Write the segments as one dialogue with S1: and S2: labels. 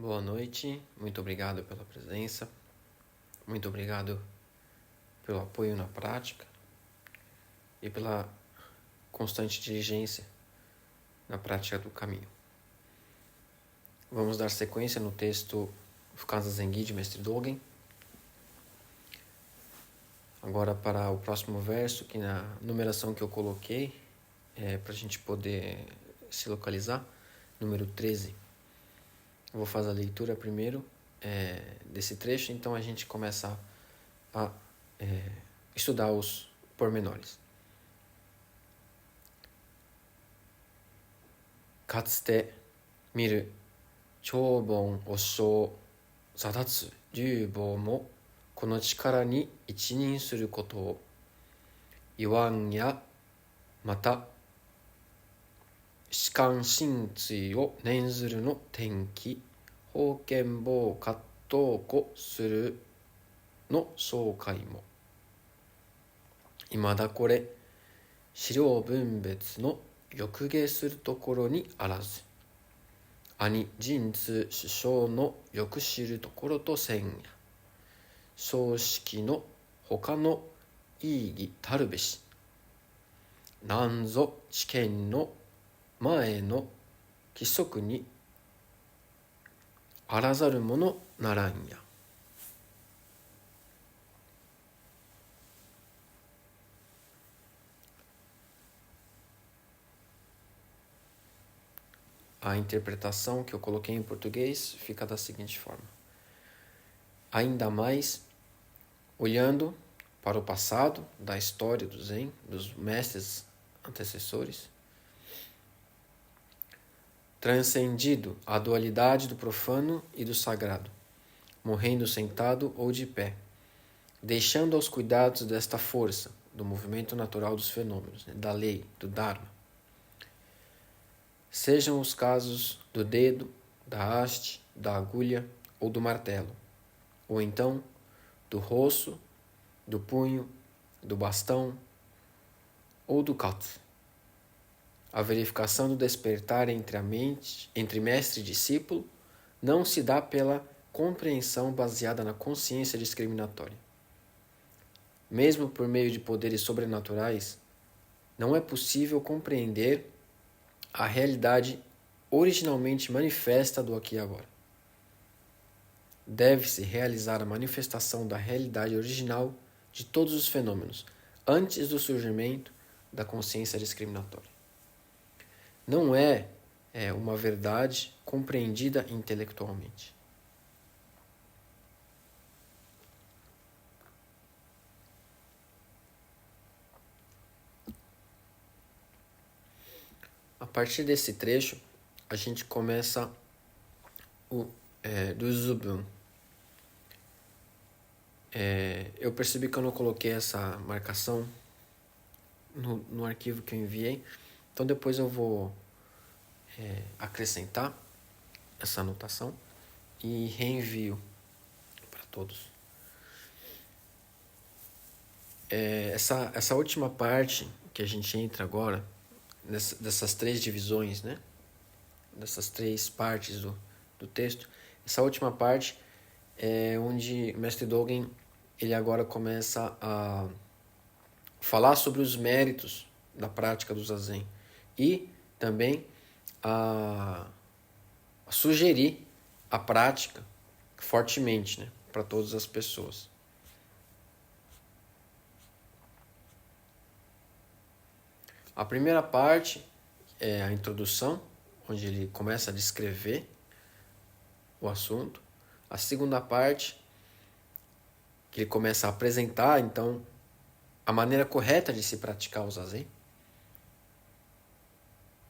S1: Boa noite, muito obrigado pela presença, muito obrigado pelo apoio na prática e pela constante diligência na prática do caminho. Vamos dar sequência no texto Fukasa Zengi de Mestre Dogen. Agora para o próximo verso, que na numeração que eu coloquei, para a gente poder se localizar, número 13. Eu vou fazer a leitura primeiro desse trecho, então a gente começa a estudar os pormenores. かつて見る長盆お生座立つ十棒もこの力に一任することを言わんやまた士官神椎を念ずるの天気宝剣棒葛藤庫するの紹介もいまだこれ資料分別の欲下するところにあらず兄神通首相のよく知るところとせんや葬式の他の意義たるべしなんぞ知見の前の規則にあらざるものならんや。A interpretação que eu coloquei em português fica da seguinte forma: ainda mais olhando para o passado da história do Zen, dos mestres antecessores, transcendido a dualidade do profano e do sagrado, morrendo sentado ou de pé, deixando aos cuidados desta força, do movimento natural dos fenômenos, da lei, do Dharma. Sejam os casos do dedo, da haste, da agulha ou do martelo, ou então do roço, do punho, do bastão ou do katsu. A verificação do despertar entre mestre e discípulo não se dá pela compreensão baseada na consciência discriminatória. Mesmo por meio de poderes sobrenaturais, não é possível compreender a realidade originalmente manifesta do aqui e agora. Deve-se realizar a manifestação da realidade original de todos os fenômenos antes do surgimento da consciência discriminatória. Não é uma verdade compreendida intelectualmente. A partir desse trecho, a gente começa do Zubun. Eu percebi que eu não coloquei essa marcação no arquivo que eu enviei, então depois eu vou acrescentar essa anotação e reenvio para todos. Essa última parte que a gente entra agora, dessas três divisões, né? Dessas três partes do texto, essa última parte é onde o Mestre Dogen ele agora começa a falar sobre os méritos da prática do Zazen e também a sugerir a prática fortemente, né, para todas as pessoas. A primeira parte é a introdução, onde ele começa a descrever o assunto. A segunda parte, que ele começa a apresentar, então, a maneira correta de se praticar o Zazen.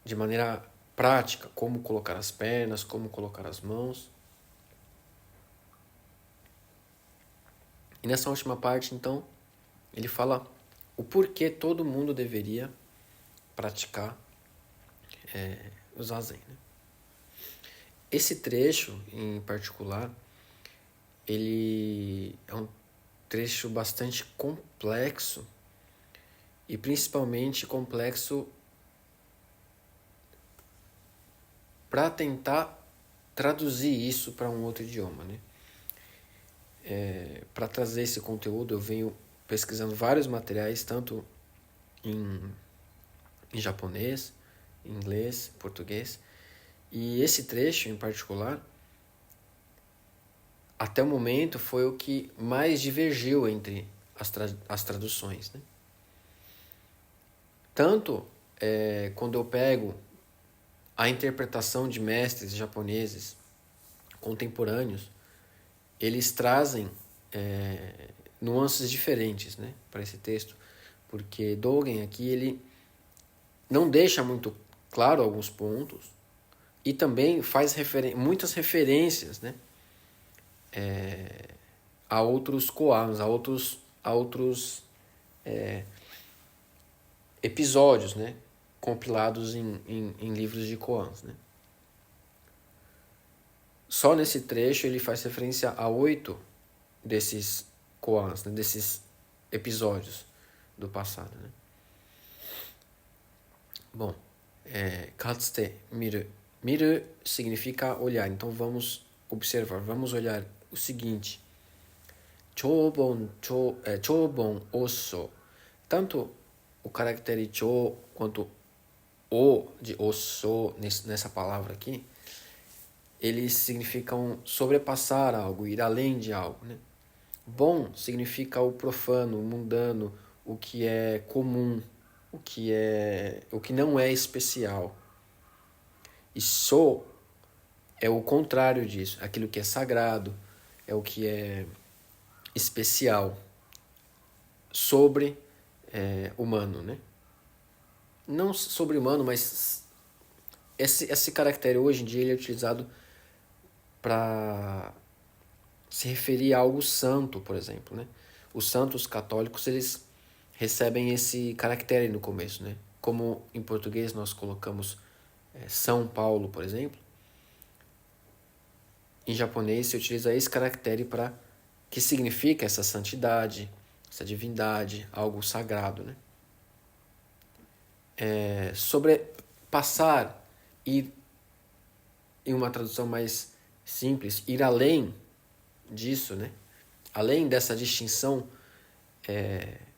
S1: De maneira prática, como colocar as pernas, como colocar as mãos. E nessa última parte, então, ele fala o porquê todo mundo deveria praticar o Zazen, né? Esse trecho, em particular, ele é um trecho bastante complexo e principalmente complexo para tentar traduzir isso para um outro idioma, né? Para trazer esse conteúdo, eu venho pesquisando vários materiais, tanto em japonês, inglês, português. E esse trecho em particular, até o momento, foi o que mais divergiu entre as traduções, né? Tanto quando eu pego a interpretação de mestres japoneses contemporâneos, eles trazem nuances diferentes, né, para esse texto, porque Dogen aqui ele não deixa muito claro alguns pontos e também faz muitas referências, né, a outros koans, a outros episódios, né, compilados em livros de koans, né. Só nesse trecho ele faz referência a 8 desses koans, né, desses episódios do passado, né. Bom, katsute, miru. Miru significa olhar, então vamos observar, vamos olhar o seguinte. Chobon osso. Tanto o caractere cho quanto o de osso nessa palavra aqui, eles significam sobrepassar algo, ir além de algo, né? Bom significa o profano, o mundano, o que é comum, o que não é especial. E so é o contrário disso, aquilo que é sagrado, é o que é especial, sobre humano, né? Não sobre humano, mas esse caractere hoje em dia ele é utilizado para se referir a algo santo, por exemplo, né? Os santos católicos, eles recebem esse caractere no começo, né? Como em português nós colocamos São Paulo, por exemplo, em japonês se utiliza esse caractere para que significa essa santidade, essa divindade, algo sagrado, né? Sobrepassar, ir em uma tradução mais simples, ir além disso, né? Além dessa distinção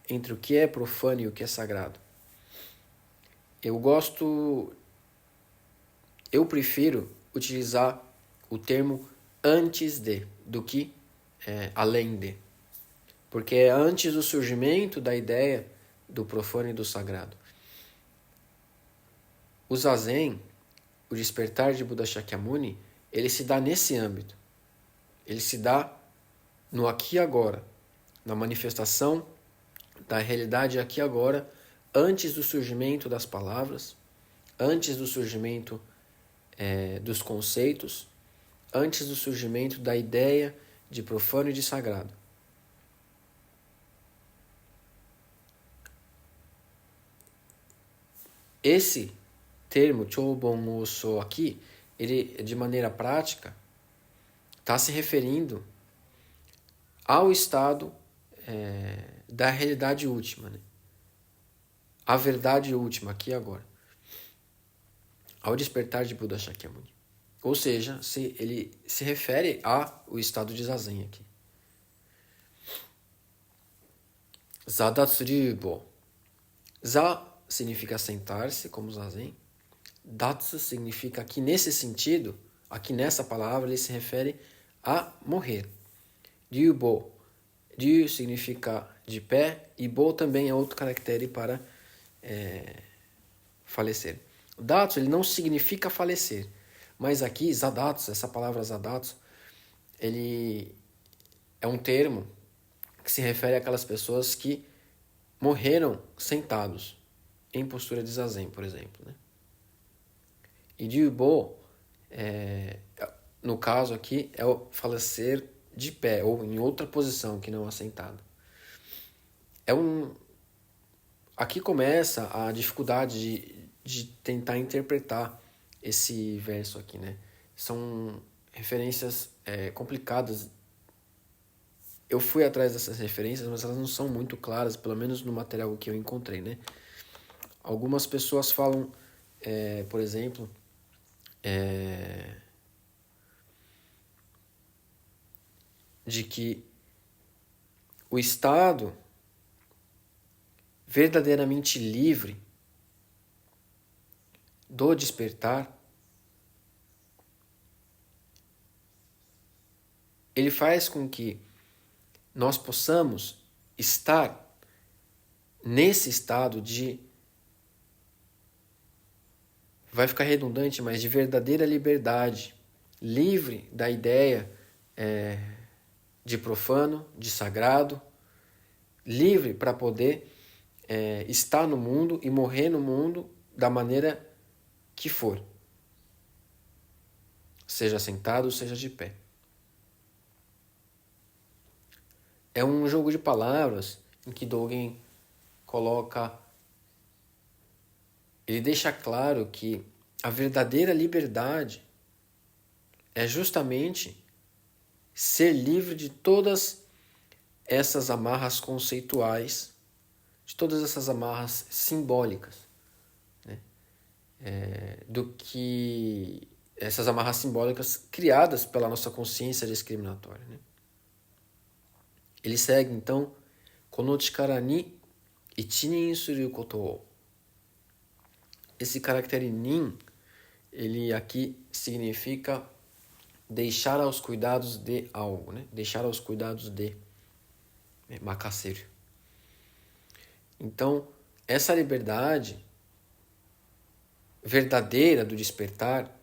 S1: entre o que é profano e o que é sagrado. Eu prefiro utilizar o termo antes de, do que além de. Porque é antes do surgimento da ideia do profano e do sagrado. O Zazen, o despertar de Buda Shakyamuni, ele se dá nesse âmbito. Ele se dá no aqui e agora, na manifestação da realidade aqui e agora, antes do surgimento das palavras, antes do surgimento dos conceitos, antes do surgimento da ideia de profano e de sagrado. Esse termo, Chobon Oso, aqui, ele, de maneira prática, está se referindo ao estado da realidade última, né? A verdade última, aqui e agora. Ao despertar de Buda Shakyamuni. Ou seja, ele se refere ao estado de Zazen aqui. Zadatsuryubo. Za significa sentar-se, como Zazen. Datsu significa aqui nesse sentido, aqui nessa palavra, ele se refere a morrer. Ryubo. Ryu significa de pé e Bo também é outro caractere para falecer. O Datsu ele não significa falecer, mas aqui Zadatsu, essa palavra Zadatsu, ele é um termo que se refere àquelas pessoas que morreram sentados em postura de Zazen, por exemplo, né? E Ryubo, no caso aqui, é o falecer de pé, ou em outra posição que não assentado. Aqui começa a dificuldade de tentar interpretar esse verso aqui, né? São referências complicadas. Eu fui atrás dessas referências, mas elas não são muito claras, pelo menos no material que eu encontrei, né? Algumas pessoas falam, por exemplo, de que o estado verdadeiramente livre do despertar, ele faz com que nós possamos estar nesse estado de, vai ficar redundante, mas de verdadeira liberdade, livre da ideia de profano, de sagrado, livre para poder estar no mundo e morrer no mundo da maneira que for, seja sentado, seja de pé. É um jogo de palavras em que Dogen coloca, ele deixa claro que a verdadeira liberdade é justamente ser livre de todas essas amarras conceituais, de todas essas amarras simbólicas, né? Do que essas amarras simbólicas criadas pela nossa consciência discriminatória, né? Ele segue, então, kono chikara ni ichinin suru koto o. Esse caractere nin, ele aqui significa deixar aos cuidados de algo, né? Deixar aos cuidados de makaseru. Então, essa liberdade verdadeira do despertar,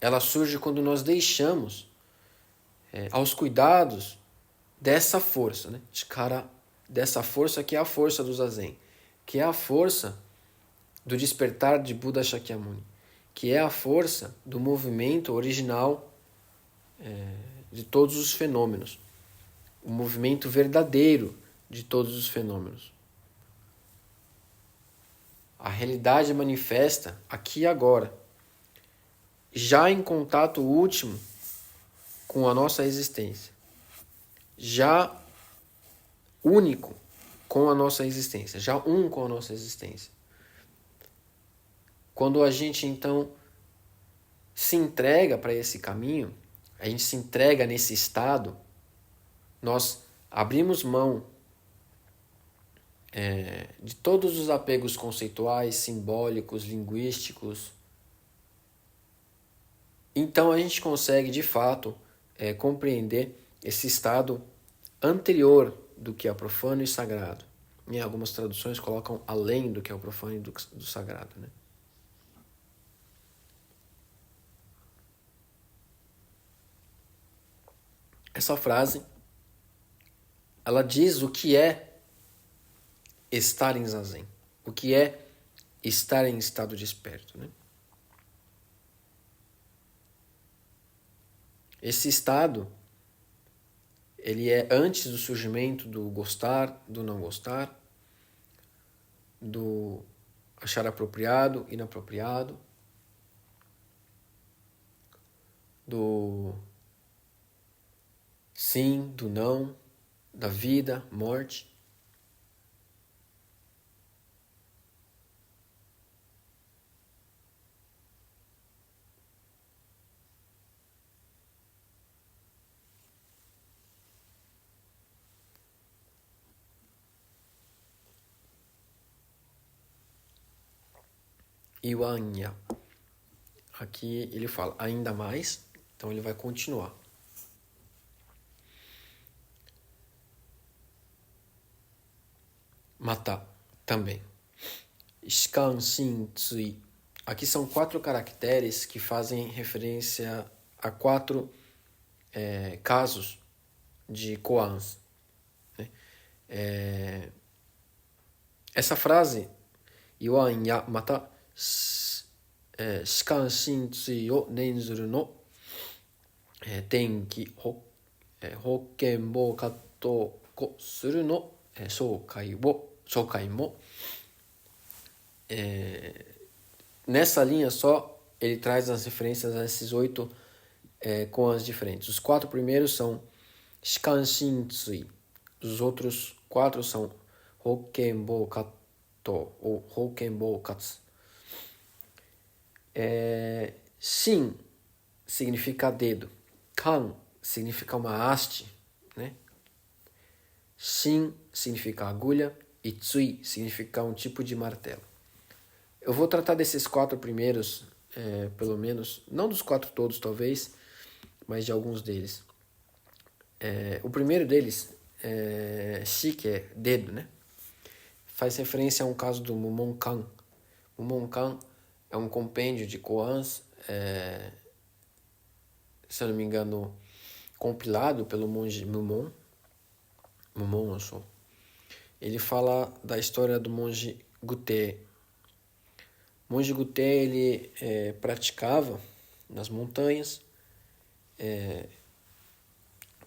S1: ela surge quando nós deixamos aos cuidados dessa força, né? Chikara, dessa força que é a força do Zazen, que é a força do despertar de Buda Shakyamuni, que é a força do movimento original de todos os fenômenos, o movimento verdadeiro de todos os fenômenos. A realidade manifesta aqui e agora, já em contato último com a nossa existência, já único com a nossa existência, já um com a nossa existência. Quando a gente, então, se entrega para esse caminho, a gente se entrega nesse estado, nós abrimos mão de todos os apegos conceituais, simbólicos, linguísticos. Então a gente consegue, de fato, compreender esse estado anterior do que é profano e sagrado. Em algumas traduções colocam além do que é o profano e do sagrado, né? Essa frase, ela diz o que é estar em zazen, o que é estar em estado desperto, né? Esse estado, ele é antes do surgimento do gostar, do não gostar, do achar apropriado, inapropriado, do sim, do não, da vida, morte. Iwanya. Aqui ele fala ainda mais, então ele vai continuar. Mata, também. Shikan, Shin, Tsui. Aqui são 4 caracteres que fazem referência a 4 casos de koans, né? Essa frase, Iwan ya mata shikan shin tsui o nenzuru no tenki hokkenbou katto ko suru no shoukai mo. Nessa linha só, ele traz as referências a esses 8 koans diferentes. Os 4 primeiros são shikan shin tsui. Os outros 4 são hokkenbou katto ou hokkenbou katsu. Shin significa dedo. Kan significa uma haste, né? Shin significa agulha e tsui significa um tipo de martelo. Eu vou tratar desses 4 primeiros, pelo menos, não dos 4 todos talvez, mas de alguns deles. O primeiro deles, shi, que é dedo, né? Faz referência a um caso do Mumonkan. Mumonkan é um compêndio de koans, se eu não me engano, compilado pelo monge Mumon, eu sou. Ele fala da história do monge Gutei. O monge Gutei, ele praticava nas montanhas,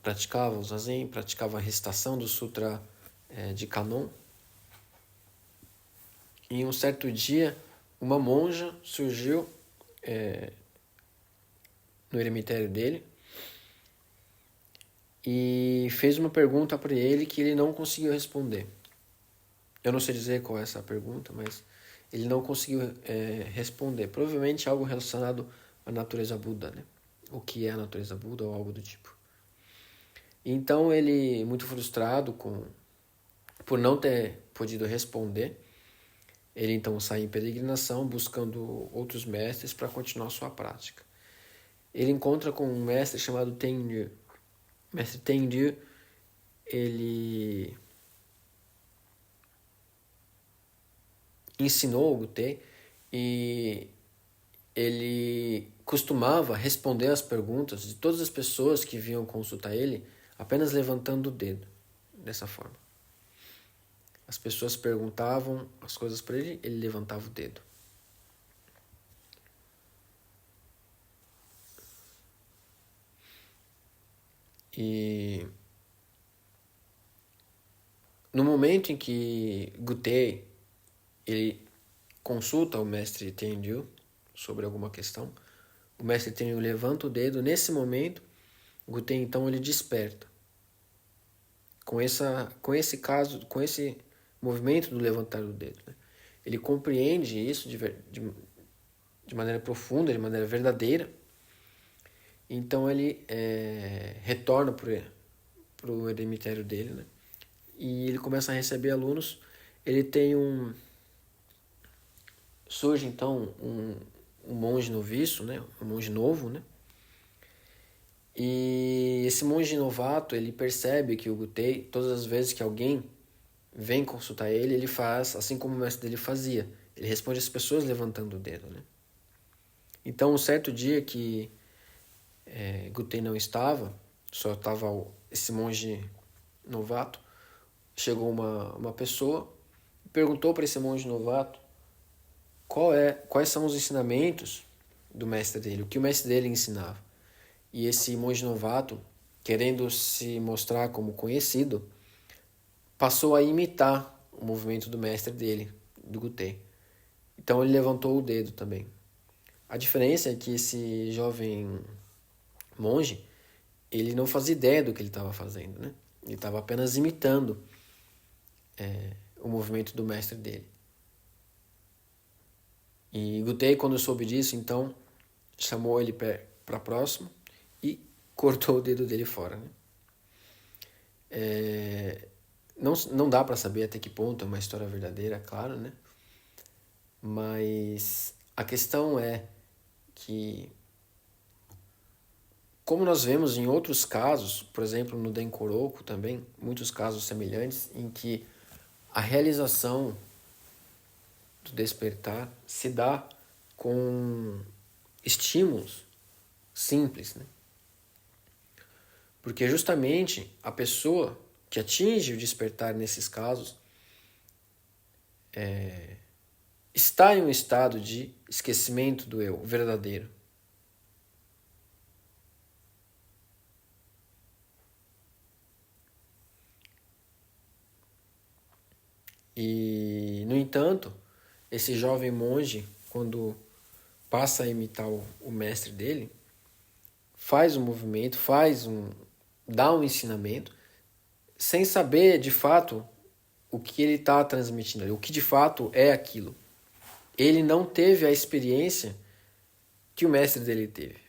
S1: praticava o zazen, praticava a recitação do Sutra de Kanon. E um certo dia, uma monja surgiu no eremitério dele e fez uma pergunta para ele que ele não conseguiu responder. Eu não sei dizer qual é essa pergunta, mas ele não conseguiu responder. Provavelmente algo relacionado à natureza Buda, né? O que é a natureza Buda ou algo do tipo. Então ele, muito frustrado por não ter podido responder, ele então sai em peregrinação buscando outros mestres para continuar sua prática. Ele encontra com um mestre chamado Tenryu. O mestre Tenryu, ele ensinou o Gutei e ele costumava responder às perguntas de todas as pessoas que vinham consultar ele apenas levantando o dedo, dessa forma. As pessoas perguntavam as coisas para ele, ele levantava o dedo. E no momento em que Gutei ele consulta o mestre Tenryu sobre alguma questão, o mestre Tenryu levanta o dedo. Nesse momento, Gutei então ele desperta. Com esse caso, com esse movimento do levantar do dedo, né? Ele compreende isso de maneira profunda, de maneira verdadeira. Então ele retorna para o eremitério dele, né? E ele começa a receber alunos. Ele tem surge então um monge noviço, né? Um monge novo, né? E esse monge novato, ele percebe que o Gutei, todas as vezes que alguém vem consultar ele, ele faz assim como o mestre dele fazia. Ele responde às pessoas levantando o dedo, né? Então, um certo dia que Gutei não estava, só estava esse monge novato, chegou uma pessoa e perguntou para esse monge novato quais são os ensinamentos do mestre dele, o que o mestre dele ensinava. E esse monge novato, querendo se mostrar como conhecido, passou a imitar o movimento do mestre dele, do Gutei. Então ele levantou o dedo também. A diferença é que esse jovem monge, ele não fazia ideia do que ele estava fazendo, né? Ele estava apenas imitando o movimento do mestre dele. E Gutei, quando soube disso, então chamou ele para próximo e cortou o dedo dele fora, né? Não dá para saber até que ponto é uma história verdadeira, claro, né? Mas a questão é que, como nós vemos em outros casos, por exemplo no Denkoroku também, muitos casos semelhantes, em que a realização do despertar se dá com estímulos simples, né? Porque justamente a pessoa que atinge o despertar nesses casos está em um estado de esquecimento do eu verdadeiro. E, no entanto, esse jovem monge, quando passa a imitar o mestre dele, faz um movimento, dá um ensinamento, sem saber de fato o que ele está transmitindo ali, o que de fato é aquilo. Ele não teve a experiência que o mestre dele teve.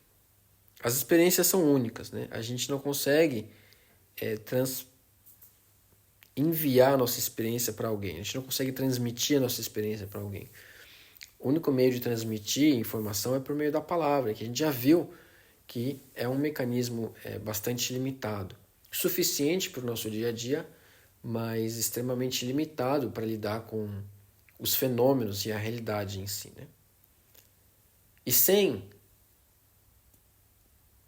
S1: As experiências são únicas, né? A gente não consegue enviar a nossa experiência para alguém. A gente não consegue transmitir a nossa experiência para alguém. O único meio de transmitir informação é por meio da palavra, que a gente já viu que é um mecanismo bastante limitado. Suficiente para o nosso dia a dia, mas extremamente limitado para lidar com os fenômenos e a realidade em si, né? E sem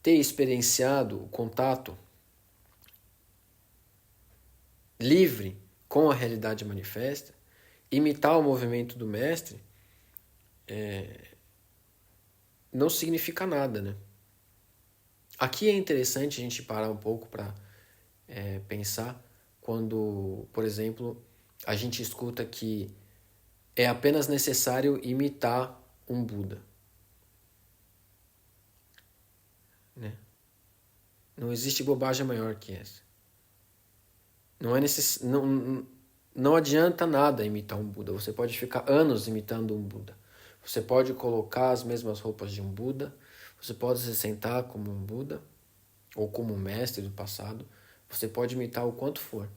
S1: ter experienciado o contato livre com a realidade manifesta, imitar o movimento do mestre não significa nada, né? Aqui é interessante a gente parar um pouco para pensar quando, por exemplo, a gente escuta que é apenas necessário imitar um Buda, né? Não existe bobagem maior que essa. Não adianta nada imitar um Buda. Você pode ficar anos imitando um Buda. Você pode colocar as mesmas roupas de um Buda. Você pode se sentar como um Buda ou como um mestre do passado. Você pode imitar o quanto for.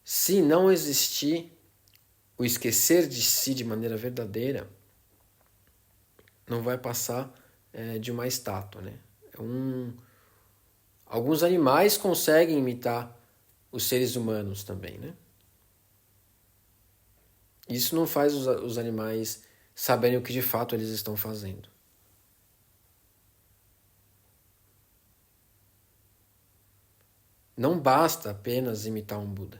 S1: Se não existir o esquecer de si de maneira verdadeira, não vai passar de uma estátua, né? Alguns animais conseguem imitar os seres humanos também, né? Isso não faz os animais saberem o que de fato eles estão fazendo. Não basta apenas imitar um Buda.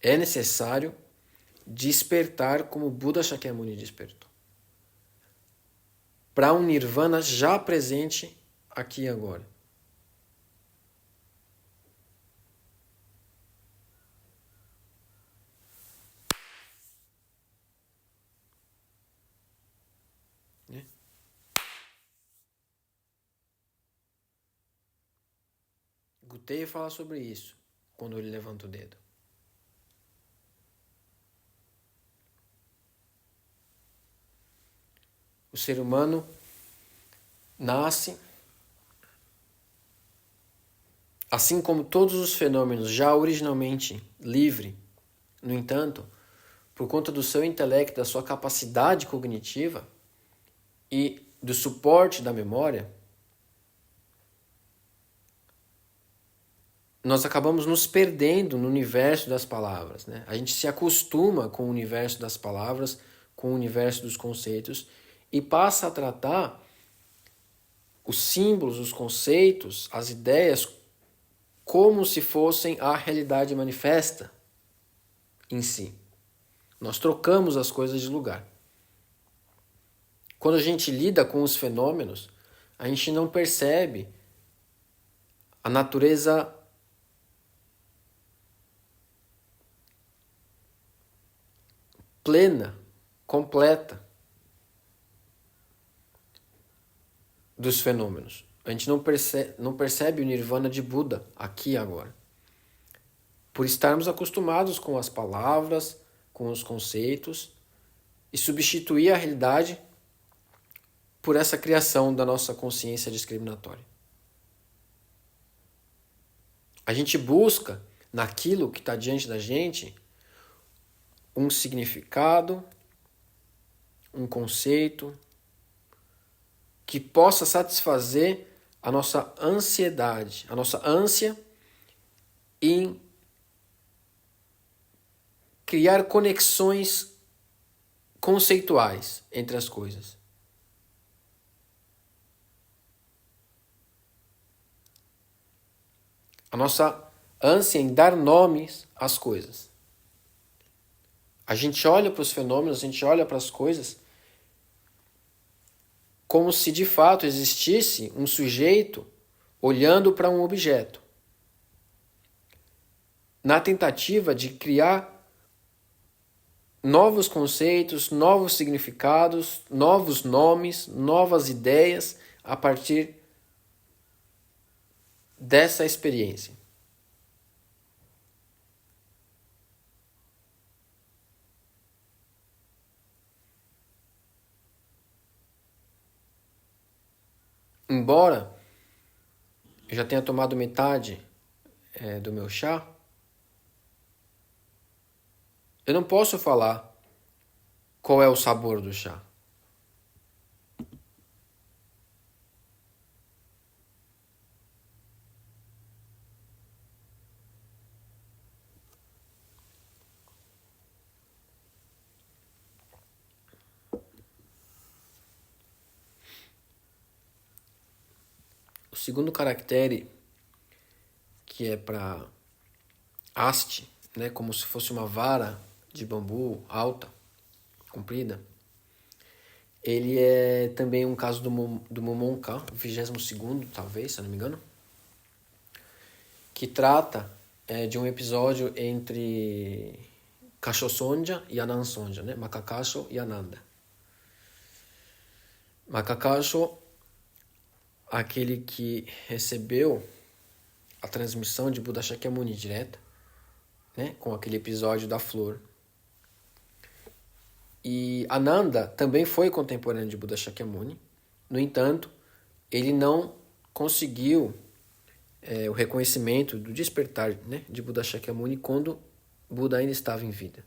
S1: É necessário despertar como Buda Shakyamuni despertou. Para um nirvana já presente aqui e agora. Guteia fala sobre isso quando ele levanta o dedo. O ser humano nasce, assim como todos os fenômenos, já originalmente livre. No entanto, por conta do seu intelecto, da sua capacidade cognitiva e do suporte da memória, nós acabamos nos perdendo no universo das palavras, né? A gente se acostuma com o universo das palavras, com o universo dos conceitos e passa a tratar os símbolos, os conceitos, as ideias como se fossem a realidade manifesta em si. Nós trocamos as coisas de lugar. Quando a gente lida com os fenômenos, a gente não percebe a natureza plena, completa dos fenômenos. A gente não percebe o nirvana de Buda aqui e agora. Por estarmos acostumados com as palavras, com os conceitos e substituir a realidade por essa criação da nossa consciência discriminatória. A gente busca naquilo que está diante da gente um significado, um conceito que possa satisfazer a nossa ansiedade, a nossa ânsia em criar conexões conceituais entre as coisas. A nossa ânsia em dar nomes às coisas. A gente olha para os fenômenos, a gente olha para as coisas como se de fato existisse um sujeito olhando para um objeto, na tentativa de criar novos conceitos, novos significados, novos nomes, novas ideias a partir dessa experiência. embora eu já tenha tomado metade do meu chá, eu não posso falar qual é o sabor do chá. O segundo caractere, que é para haste, né, como se fosse uma vara de bambu alta, comprida, ele é também um caso do Momonka, 22º, talvez, se eu não me engano, que trata de um episódio entre Kashosonja e Anansonja, né? Makakasho e Ananda. Makakasho, aquele que recebeu a transmissão de Buda Shakyamuni direta, né? Com aquele episódio da flor. E Ananda também foi contemporâneo de Buda Shakyamuni. No entanto, ele não conseguiu o reconhecimento do despertar, né, de Buda Shakyamuni quando Buda ainda estava em vida.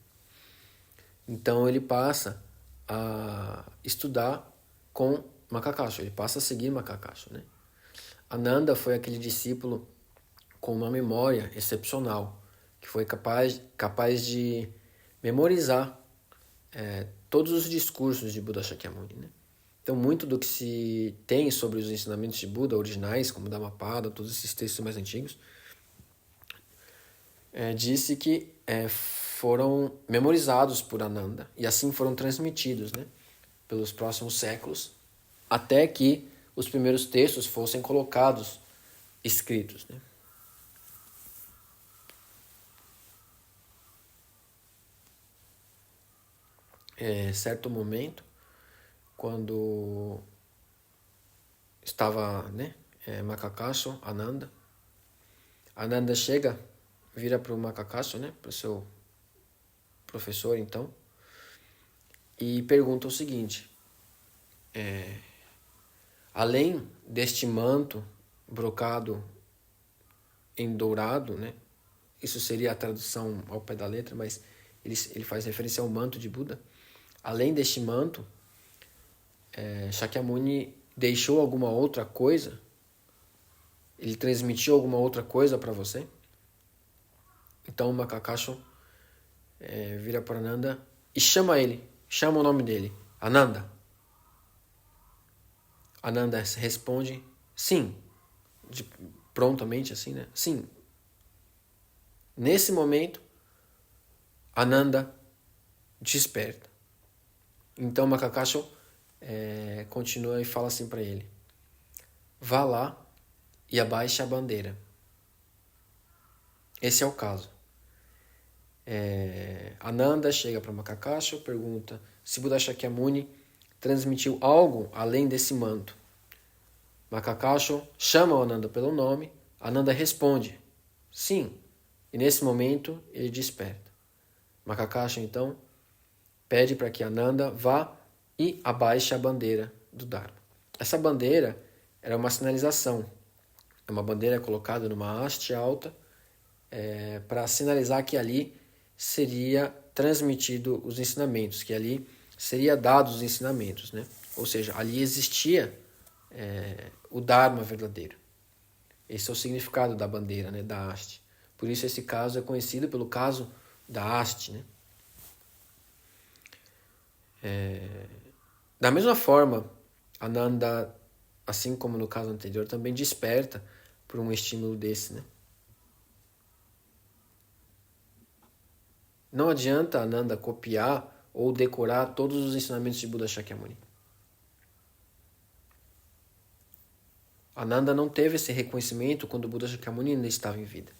S1: Então ele passa a estudar com Makakasho, ele passa a seguir Makakasho, né? Ananda foi aquele discípulo com uma memória excepcional, que foi capaz de memorizar todos os discursos de Buda Shakyamuni, né? Então, muito do que se tem sobre os ensinamentos de Buda originais, como Dhammapada, todos esses textos mais antigos, disse que foram memorizados por Ananda e assim foram transmitidos, né, pelos próximos séculos, até que os primeiros textos fossem colocados escritos, né? Certo momento, quando estava, né, Makakasho, Ananda chega, vira para o Makakasho, né, para o seu professor, então, e pergunta o seguinte: além deste manto brocado em dourado, né, isso seria a tradução ao pé da letra, mas ele faz referência ao manto de Buda. Além deste manto, Shakyamuni deixou alguma outra coisa? Ele transmitiu alguma outra coisa para você? Então o Makakasho vira para Ananda e chama o nome dele, Ananda. Ananda responde, sim, prontamente assim, né? Sim. Nesse momento, Ananda desperta. Então Makakasho continua e fala assim para ele: vá lá e abaixe a bandeira. Esse é o caso. Ananda chega para Makakasho, pergunta se Buda Shakyamuni transmitiu algo além desse manto. Makakasho chama o Ananda pelo nome, Ananda responde, sim, e nesse momento ele desperta. Makakasho então pede para que Ananda vá e abaixe a bandeira do Dharma. Essa bandeira era uma sinalização, é uma bandeira colocada numa haste alta para sinalizar que ali seria transmitido os ensinamentos, que ali seria dados os ensinamentos, né? Ou seja, ali existia o Dharma verdadeiro. Esse é o significado da bandeira, né, da haste. Por isso esse caso é conhecido pelo caso da haste, né? Da mesma forma, Ananda, assim como no caso anterior, também desperta por um estímulo desse, né? Não adianta Ananda copiar ou decorar todos os ensinamentos de Buda Shakyamuni. Ananda não teve esse reconhecimento quando Buda Shakyamuni ainda estava em vida.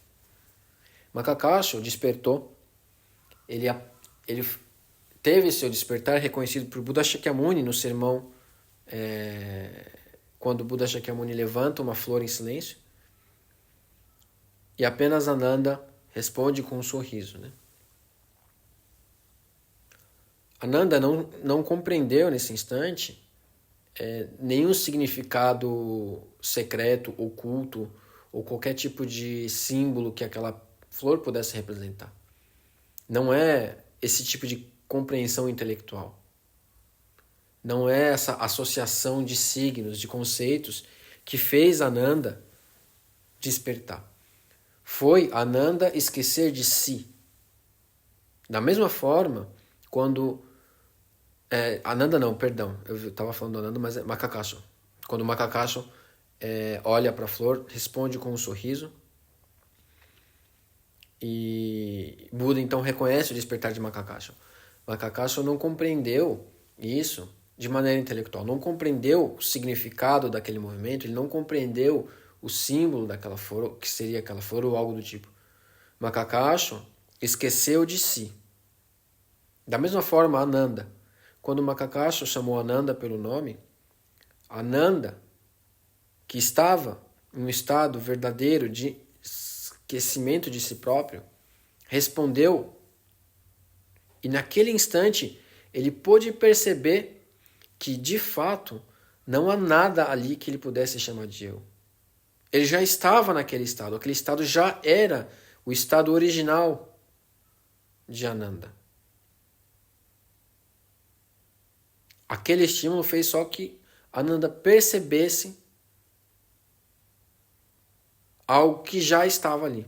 S1: Makakasho despertou, ele teve seu despertar reconhecido por Buda Shakyamuni no sermão quando Buda Shakyamuni levanta uma flor em silêncio, e apenas Ananda responde com um sorriso, né? Ananda não compreendeu nesse instante nenhum significado secreto, oculto, ou qualquer tipo de símbolo que aquela flor pudesse representar. Não é esse tipo de compreensão intelectual. Não é essa associação de signos, de conceitos que fez Ananda despertar. Foi Ananda esquecer de si. Da mesma forma, quando... Ananda não, perdão. Eu estava falando do Ananda, mas é Makakaso. Quando o Makakaso olha para a flor, responde com um sorriso. E Buda então reconhece o despertar de Makakaso. Makakaso não compreendeu isso de maneira intelectual, não compreendeu o significado daquele movimento, ele não compreendeu o símbolo daquela flor, que seria aquela flor ou algo do tipo. Makakaso esqueceu de si. Da mesma forma, Ananda. Quando Makakaso chamou Ananda pelo nome, Ananda, que estava em um estado verdadeiro de esquecimento de si próprio, respondeu, e naquele instante ele pôde perceber que, de fato, não há nada ali que ele pudesse chamar de eu. Ele já estava naquele estado, aquele estado já era o estado original de Ananda. Aquele estímulo fez só que Ananda percebesse algo que já estava ali.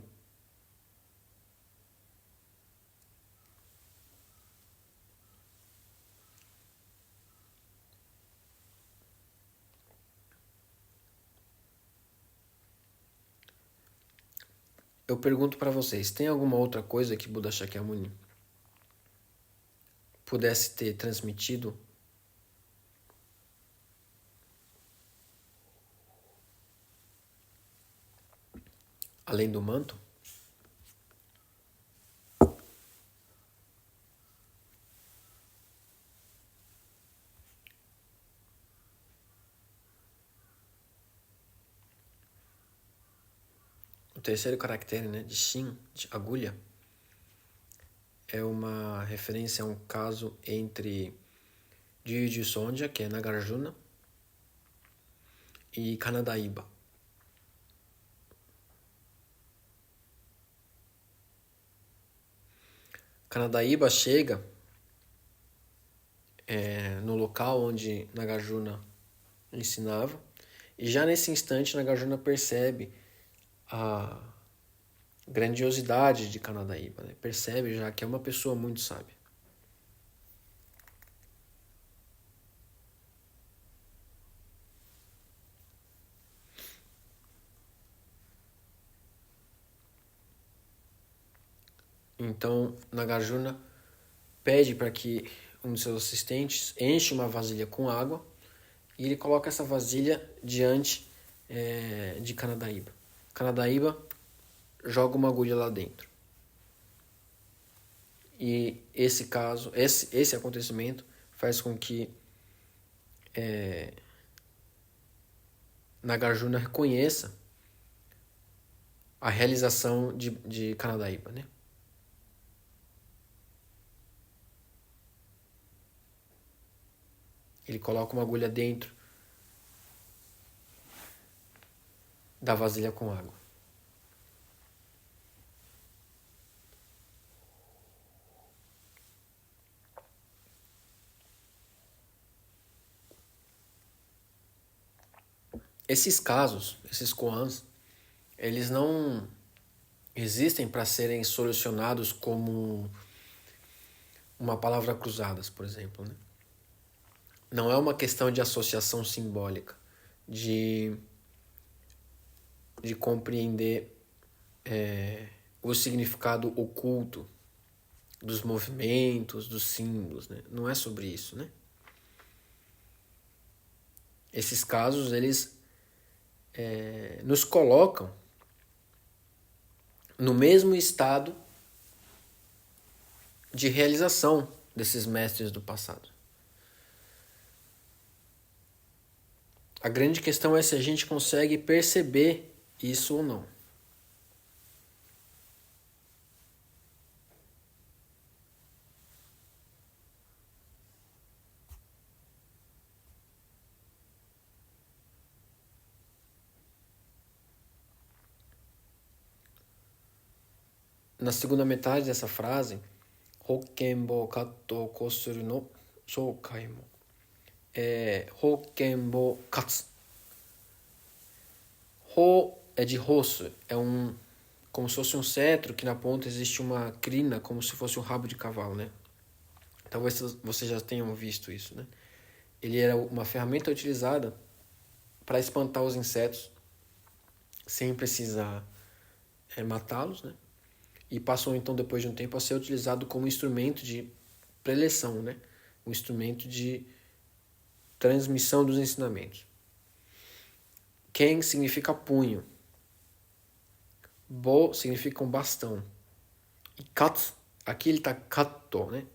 S1: Eu pergunto para vocês, tem alguma outra coisa que Buda Shakyamuni pudesse ter transmitido além do manto? O terceiro caractere, né, de Shin, de agulha, é uma referência a um caso entre Jiju Sonja, que é Nagarjuna, e Kanadaíba. Kanadaíba chega no local onde Nagarjuna ensinava, e já nesse instante Nagarjuna percebe a grandiosidade de Kanadaíba, né? Percebe já que é uma pessoa muito sábia. Então Nagarjuna pede para que um de seus assistentes enche uma vasilha com água e ele coloca essa vasilha diante de Kanadaíba. Kanadaíba joga uma agulha lá dentro. E esse acontecimento faz com que Nagarjuna reconheça a realização de Kanadaíba, né? Ele coloca uma agulha dentro da vasilha com água. Esses casos, esses koans, eles não existem para serem solucionados como uma palavra cruzadas, por exemplo, né? Não é uma questão de associação simbólica, de compreender o significado oculto dos movimentos, dos símbolos, né? Não é sobre isso, né? Esses casos, eles nos colocam no mesmo estado de realização desses mestres do passado. A grande questão é se a gente consegue perceber isso ou não. na segunda metade dessa frase, Hokkenbo katto kosuru no shoukai mo. Hokkenbo katsu. Ho é de rosto, é como se fosse um cetro que na ponta existe uma crina, como se fosse um rabo de cavalo, né? Talvez vocês já tenham visto isso, né? Ele era uma ferramenta utilizada para espantar os insetos sem precisar matá-los, né? E passou então, depois de um tempo, a ser utilizado como instrumento de preleção, né? Um instrumento de transmissão dos ensinamentos. Ken significa punho. Bo significa um bastão. E katsu, aqui ele está katto, né?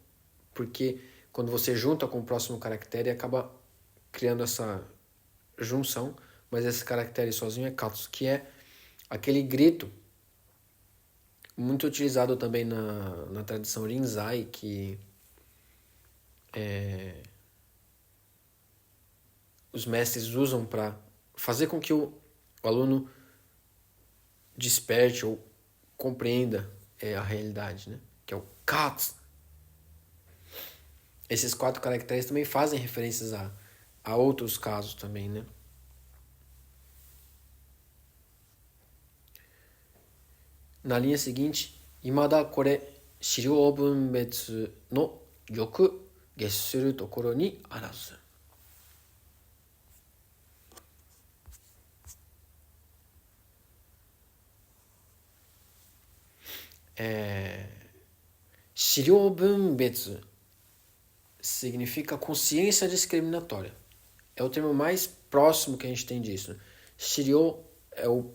S1: Porque quando você junta com o próximo caractere, acaba criando essa junção, mas esse caractere sozinho é katsu, que é aquele grito muito utilizado também na tradição Rinzai, que os mestres usam para fazer com que o aluno desperte ou compreenda a realidade, né? Que é o katsu. Esses 4 caracteres também fazem referências a outros casos também, né? Na linha seguinte, imada kore shiryō bunbetsu no yoku gessuru tokoro ni arazu. Shiryō bunbetsu significa consciência discriminatória. É o termo mais próximo que a gente tem disso. Shiryō é o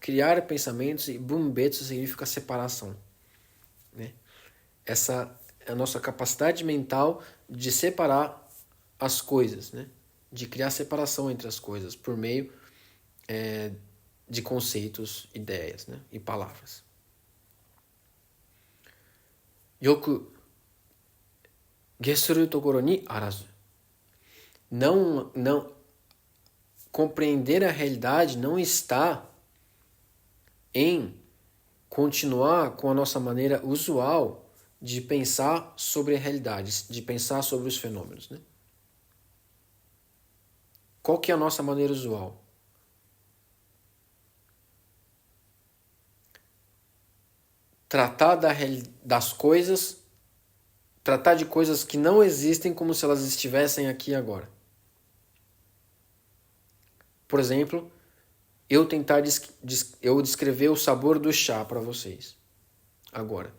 S1: criar pensamentos e bunbetsu significa separação, né? Essa é a nossa capacidade mental de separar as coisas, né? De criar separação entre as coisas por meio de conceitos, ideias, né? E palavras. Yoku gessuru tokoro ni arazu. Não compreender a realidade não está em continuar com a nossa maneira usual de pensar sobre a realidade, de pensar sobre os fenômenos, né? Qual que é a nossa maneira usual? Tratar das coisas, tratar de coisas que não existem como se elas estivessem aqui agora. Por exemplo, eu descrever o sabor do chá para vocês. Agora,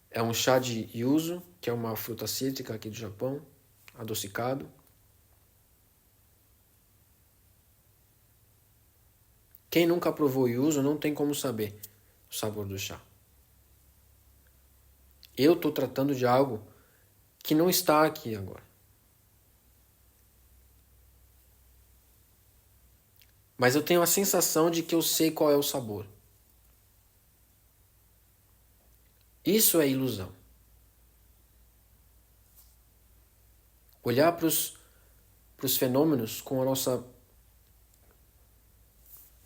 S1: é um chá de yuzu, que é uma fruta cítrica aqui do Japão, adocicado. Quem nunca provou yuzu não tem como saber o sabor do chá. Eu estou tratando de algo que não está aqui agora. Mas eu tenho a sensação de que eu sei qual é o sabor. Isso é ilusão. Olhar para os fenômenos com a nossa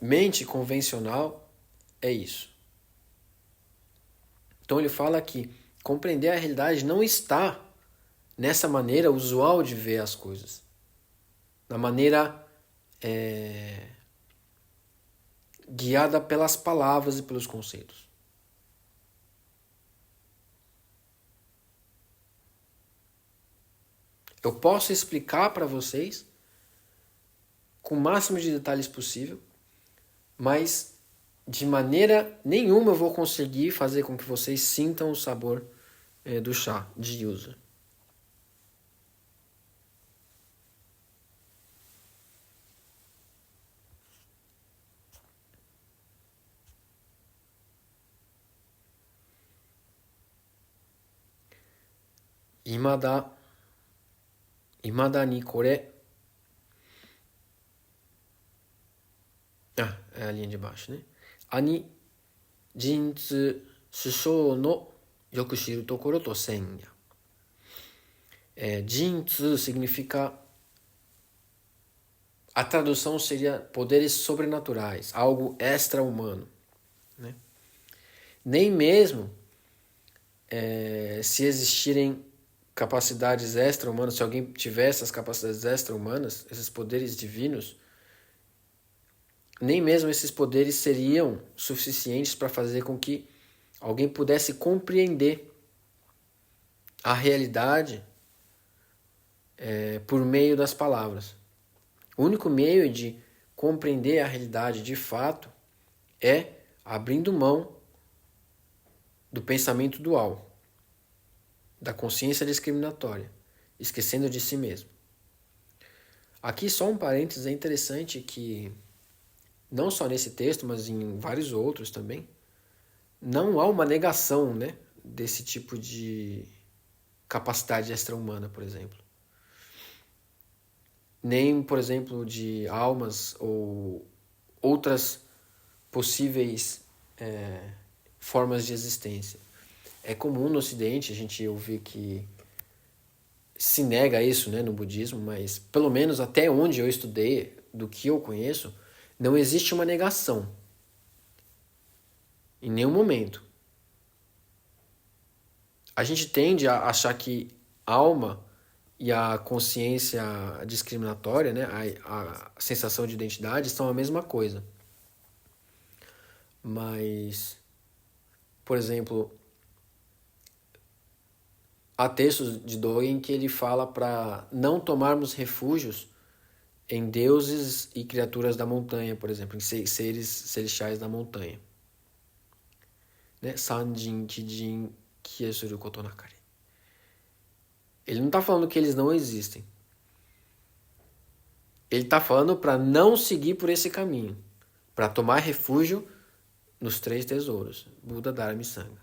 S1: mente convencional é isso. Então ele fala que compreender a realidade não está nessa maneira usual de ver as coisas. Na maneira guiada pelas palavras e pelos conceitos. Eu posso explicar para vocês com o máximo de detalhes possível, mas de maneira nenhuma eu vou conseguir fazer com que vocês sintam o sabor do chá de yuzu. Imada ni kore. É a linha de baixo, né? Ani jinzu shishou no yoku shiru tokoro to senya. Jinzu significa... A tradução seria poderes sobrenaturais, algo extra-humano, né? Nem mesmo se existirem capacidades extra-humanas, se alguém tiver essas capacidades extra-humanas, esses poderes divinos, nem mesmo esses poderes seriam suficientes para fazer com que alguém pudesse compreender a realidade por meio das palavras. O único meio de compreender a realidade de fato é abrindo mão do pensamento dual, da consciência discriminatória, esquecendo de si mesmo. Aqui só um parênteses, é interessante que, não só nesse texto, mas em vários outros também, não há uma negação, né, desse tipo de capacidade extra-humana, por exemplo. Nem, por exemplo, de almas ou outras possíveis formas de existência. É comum no Ocidente a gente ouvir que se nega isso, né, no budismo, mas pelo menos até onde eu estudei, do que eu conheço, não existe uma negação. Em nenhum momento. A gente tende a achar que a alma e a consciência discriminatória, né, a sensação de identidade, são a mesma coisa. Mas, por exemplo, há textos de Dogen que ele fala para não tomarmos refúgios em deuses e criaturas da montanha, por exemplo, em seres celestiais da montanha. Né? Sanjin, Kijin, Kiesuru Kotonakari. Ele não está falando que eles não existem. Ele está falando para não seguir por esse caminho, para tomar refúgio nos 3 tesouros, Buda, Dharma e Sangha.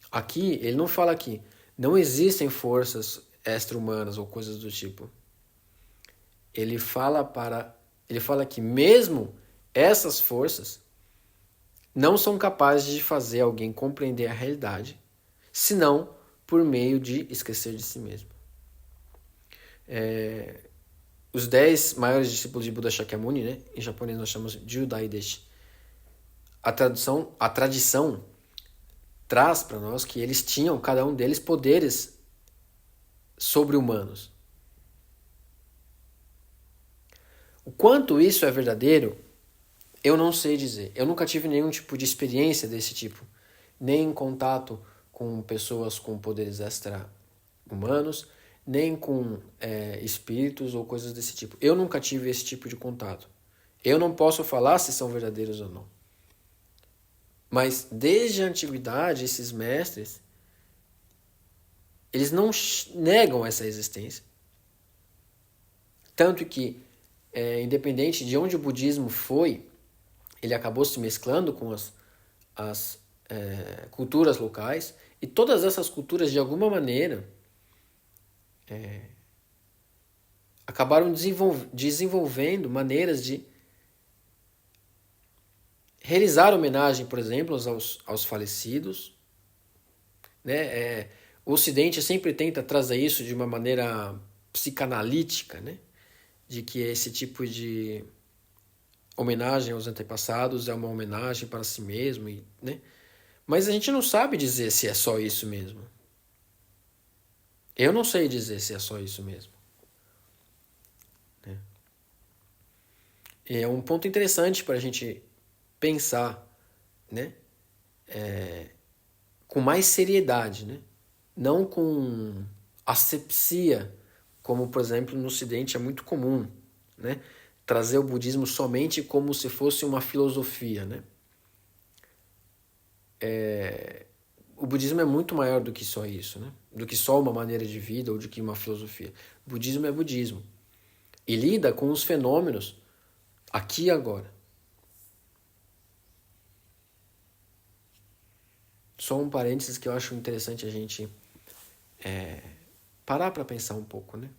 S1: Aqui, ele não fala que não existem forças extra-humanas ou coisas do tipo. Ele fala que mesmo essas forças não são capazes de fazer alguém compreender a realidade, senão por meio de esquecer de si mesmo. Os 10 maiores discípulos de Buda Shakyamuni, né? Em japonês nós chamamos de Judai Deshi. A tradição traz para nós que eles tinham, cada um deles, poderes sobre-humanos. O quanto isso é verdadeiro, eu não sei dizer. Eu nunca tive nenhum tipo de experiência desse tipo, nem em contato com pessoas com poderes extra-humanos, nem com espíritos ou coisas desse tipo. Eu nunca tive esse tipo de contato. Eu não posso falar se são verdadeiros ou não. Mas desde a antiguidade, esses mestres, eles não negam essa existência. Tanto que, independente de onde o budismo foi, ele acabou se mesclando com as culturas locais, e todas essas culturas, de alguma maneira, acabaram desenvolvendo maneiras de realizar homenagem, por exemplo, aos falecidos. Né? O Ocidente sempre tenta trazer isso de uma maneira psicanalítica, né? De que esse tipo de homenagem aos antepassados é uma homenagem para si mesmo. Né? Mas a gente não sabe dizer se é só isso mesmo. Eu não sei dizer se é só isso mesmo. Né? É um ponto interessante para a gente pensar, né? Com mais seriedade, né? Não com asepsia, como, por exemplo, no Ocidente é muito comum, né? Trazer o budismo somente como se fosse uma filosofia, né? O budismo é muito maior do que só isso, né? Do que só uma maneira de vida ou do que uma filosofia. O budismo é budismo. E lida com os fenômenos aqui e agora. Só um parênteses que eu acho interessante a gente parar para pensar um pouco, né?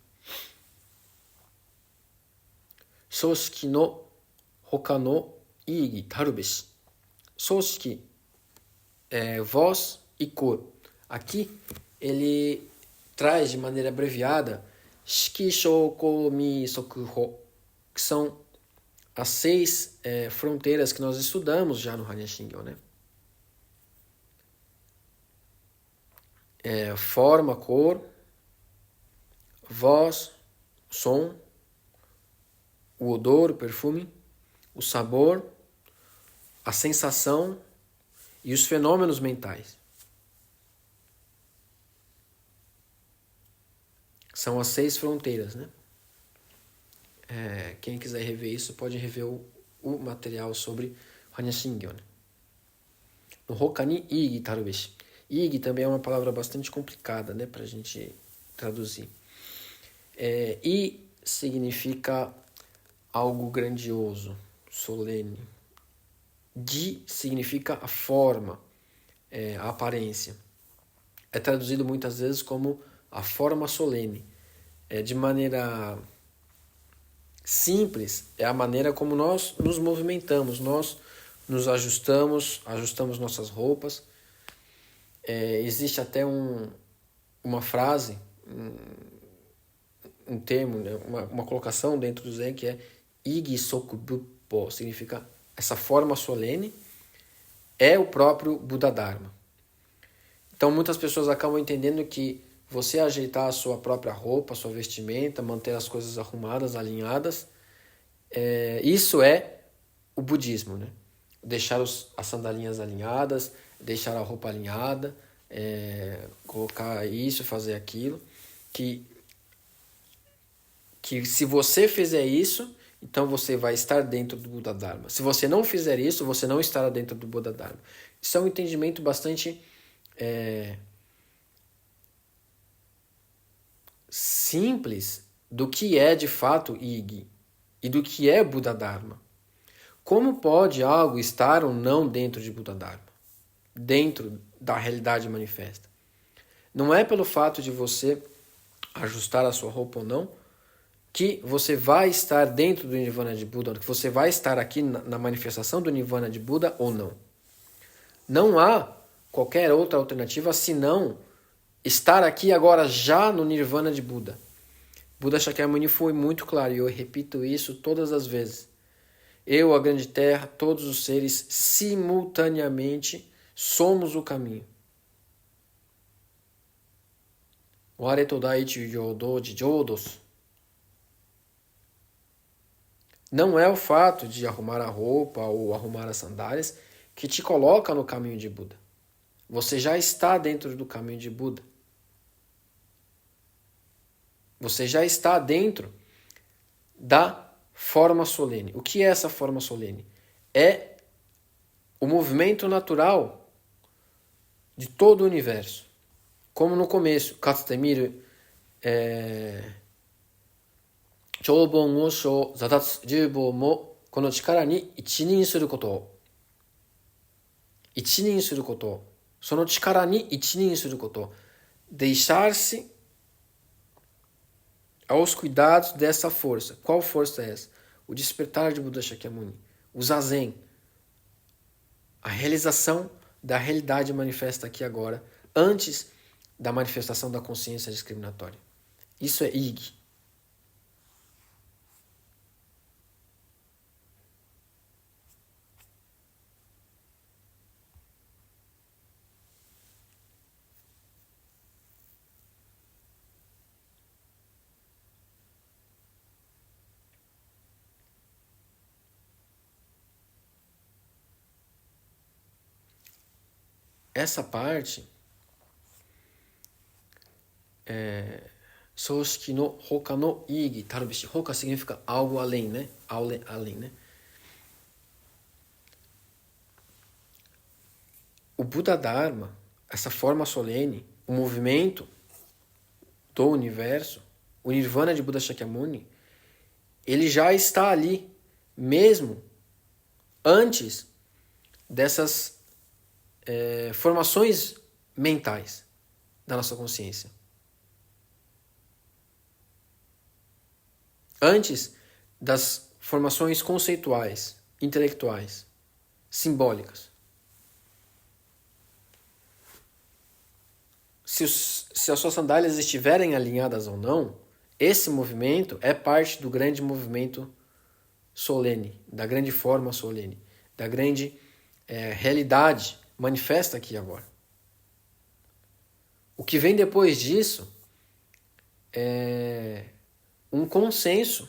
S1: Soshiki no hoka no iigi tarubeshi. Soshiki é voz e cor. Aqui ele traz de maneira abreviada Shiki, Shoko, Mi, Sokuho, que são as 6 fronteiras que nós estudamos já no Hanyan Shingyo, né? forma, cor, voz, som, o odor, o perfume, o sabor, a sensação e os fenômenos mentais. São as 6 fronteiras, né? Quem quiser rever isso pode rever o material sobre Hanyashingyo, né? No Hokani Igi Tarubeshi. Igi também é uma palavra bastante complicada, né, para a gente traduzir. I significa algo grandioso, solene. Ji significa a forma, a aparência. É traduzido muitas vezes como a forma solene. De maneira simples, é a maneira como nós nos movimentamos, nós nos ajustamos nossas roupas. Existe até uma frase, um termo, né, uma colocação dentro do Zen que é Igi Soku Buppo, significa essa forma solene é o próprio Buda Dharma. Então muitas pessoas acabam entendendo que você ajeitar a sua própria roupa, a sua vestimenta, manter as coisas arrumadas, alinhadas, isso é o budismo, né? Deixar as sandalinhas alinhadas, deixar a roupa alinhada, colocar isso, fazer aquilo, que se você fizer isso, então você vai estar dentro do Buda Dharma. Se você não fizer isso, você não estará dentro do Buda Dharma. Isso é um entendimento bastante simples do que é de fato Igi e do que é Buda Dharma. Como pode algo estar ou não dentro de Buda Dharma? Dentro da realidade manifesta. Não é pelo fato de você ajustar a sua roupa ou não que você vai estar dentro do Nirvana de Buda, que você vai estar aqui na manifestação do Nirvana de Buda ou não. Não há qualquer outra alternativa senão estar aqui agora já no Nirvana de Buda. Buda Shakyamuni foi muito claro, e eu repito isso todas as vezes. Eu, a grande terra, todos os seres, simultaneamente, somos o caminho. Ware todaichi yodo de jodos. Não é o fato de arrumar a roupa ou arrumar as sandálias que te coloca no caminho de Buda. Você já está dentro do caminho de Buda. Você já está dentro da forma solene. O que é essa forma solene? É o movimento natural de todo o universo. Como no começo, Katsutemiru, Chobon wo shou zatatsu jubou mo kono chikara ni ichinin suru koto. Ichinin suru koto. Sono chikara ni ichinin suru koto. Deixar-se aos cuidados dessa força. Qual força é essa? O despertar de Buda Shakyamuni. O Zazen. A realização da realidade manifesta aqui agora, antes da manifestação da consciência discriminatória. Isso é Igi. Essa parte Soshiki no Hoka no Igi Tarubishi. Hoka significa algo além, né? Além, né? O Buda Dharma, essa forma solene, o movimento do universo, o Nirvana de Buda Shakyamuni, ele já está ali, mesmo antes dessas formações mentais da nossa consciência. Antes das formações conceituais, intelectuais, simbólicas. Se as suas sandálias estiverem alinhadas ou não, esse movimento é parte do grande movimento solene, da grande forma solene, da grande realidade manifesta aqui agora. O que vem depois disso é um consenso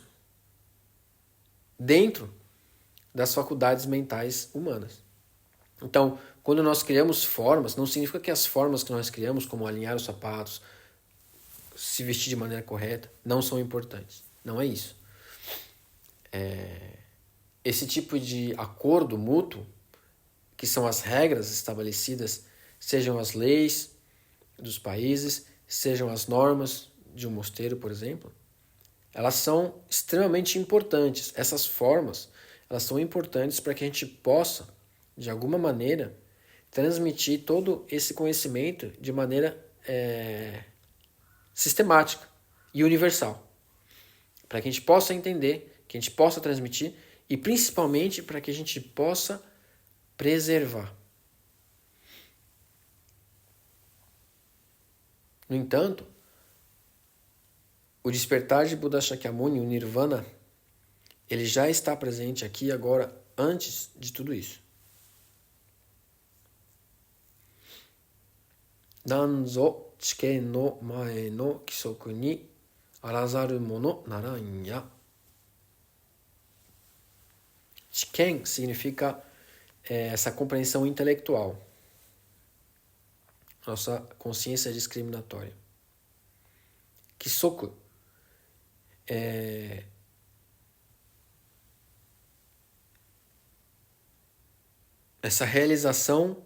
S1: dentro das faculdades mentais humanas. Então, quando nós criamos formas, não significa que as formas que nós criamos, como alinhar os sapatos, se vestir de maneira correta, não são importantes. Não é isso. Esse tipo de acordo mútuo, que são as regras estabelecidas, sejam as leis dos países, sejam as normas de um mosteiro, por exemplo, elas são extremamente importantes. Essas formas, elas são importantes para que a gente possa, de alguma maneira, transmitir todo esse conhecimento de maneira sistemática e universal. Para que a gente possa entender, que a gente possa transmitir e principalmente para que a gente possa preservar. No entanto, o despertar de Buda Shakyamuni, o Nirvana, ele já está presente aqui e agora, antes de tudo isso. Nanzo chike no mae no kisoku ni arazaru mono naran ya. Chiken significa essa compreensão intelectual. Nossa consciência discriminatória. Kisoku é essa realização,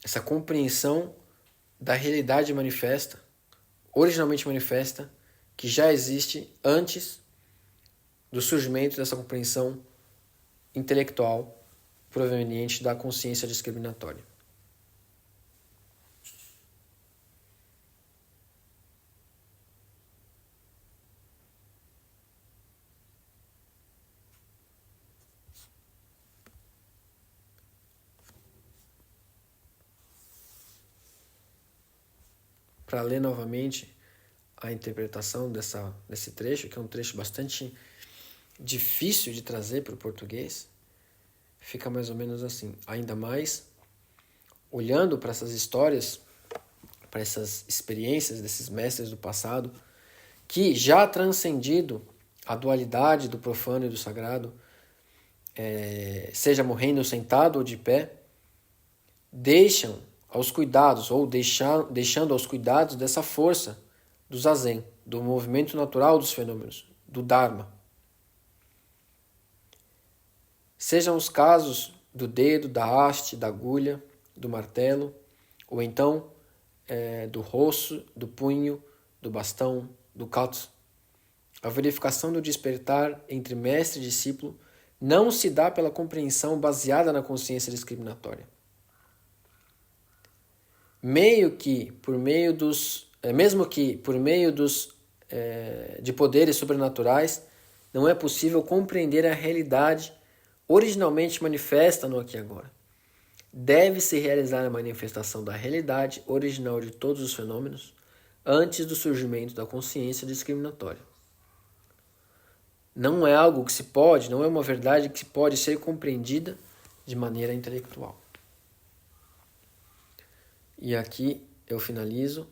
S1: essa compreensão da realidade manifesta, originalmente manifesta, que já existe antes do surgimento dessa compreensão intelectual proveniente da consciência discriminatória. Para ler novamente a interpretação desse trecho, que é um trecho bastante difícil de trazer para o português, fica mais ou menos assim. Ainda mais olhando para essas histórias, para essas experiências desses mestres do passado, que já transcendido a dualidade do profano e do sagrado, seja morrendo sentado ou de pé, deixam aos cuidados, ou deixando aos cuidados dessa força do Zazen, do movimento natural dos fenômenos, do Dharma. Sejam os casos do dedo, da haste, da agulha, do martelo, ou então do roço, do punho, do bastão, do katsu. A verificação do despertar entre mestre e discípulo não se dá pela compreensão baseada na consciência discriminatória. Mesmo que por meio de poderes sobrenaturais, não é possível compreender a realidade originalmente manifesta no aqui e agora. Deve-se realizar a manifestação da realidade original de todos os fenômenos antes do surgimento da consciência discriminatória. Não é algo que não é uma verdade que pode ser compreendida de maneira intelectual. E aqui eu finalizo.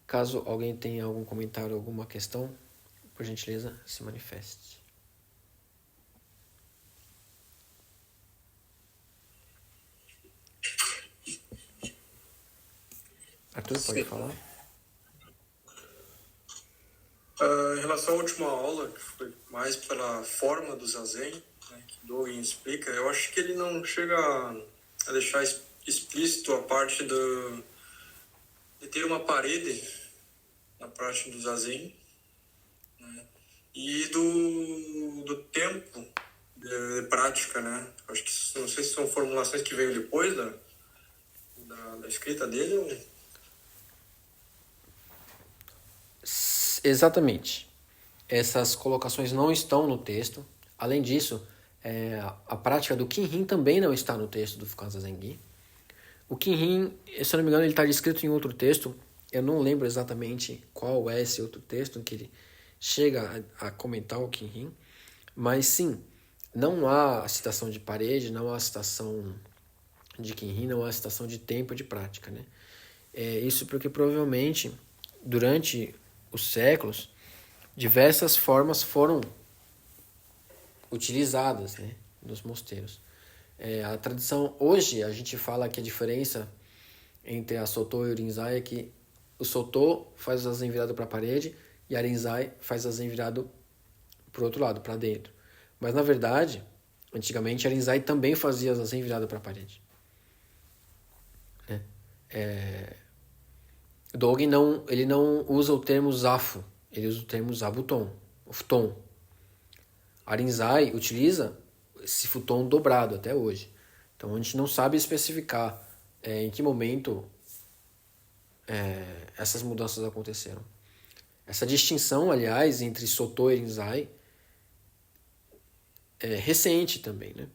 S1: Caso alguém tenha algum comentário, alguma questão, por gentileza, se manifeste. Arthur, pode falar?
S2: Em relação à última aula, que foi mais pela forma do Zazen, né, que Dogen explica, eu acho que ele não chega a deixar explícito a parte de ter uma parede na parte do Zazen, né, e do tempo de prática, né? Acho que não sei se são formulações que veio depois da escrita dele ou...
S1: Exatamente. Essas colocações não estão no texto. Além disso, a prática do Kinhin também não está no texto do Fukan Zazen. O Kinhin, se eu não me engano, ele está descrito em outro texto. Eu não lembro exatamente qual é esse outro texto em que ele chega a comentar o Kinhin. Mas sim, não há citação de parede, não há citação de Kinhin não é uma citação de tempo e de prática, né? Isso porque provavelmente, durante os séculos, diversas formas foram utilizadas, né, nos mosteiros. A tradição, hoje, a gente fala que a diferença entre a Sotô e o Rinzai é que o Sotô faz o zazen virado para a parede e a Rinzai faz o zazen virado para o outro lado, para dentro. Mas, na verdade, antigamente a Rinzai também fazia o zazen virado para a parede. Né? Dogen ele não usa o termo Zafu, ele usa o termo Zabuton, o futon. A Rinzai utiliza esse futon dobrado até hoje. Então a gente não sabe especificar em que momento essas mudanças aconteceram. Essa distinção, aliás, entre Sotô e Rinzai é recente também, né?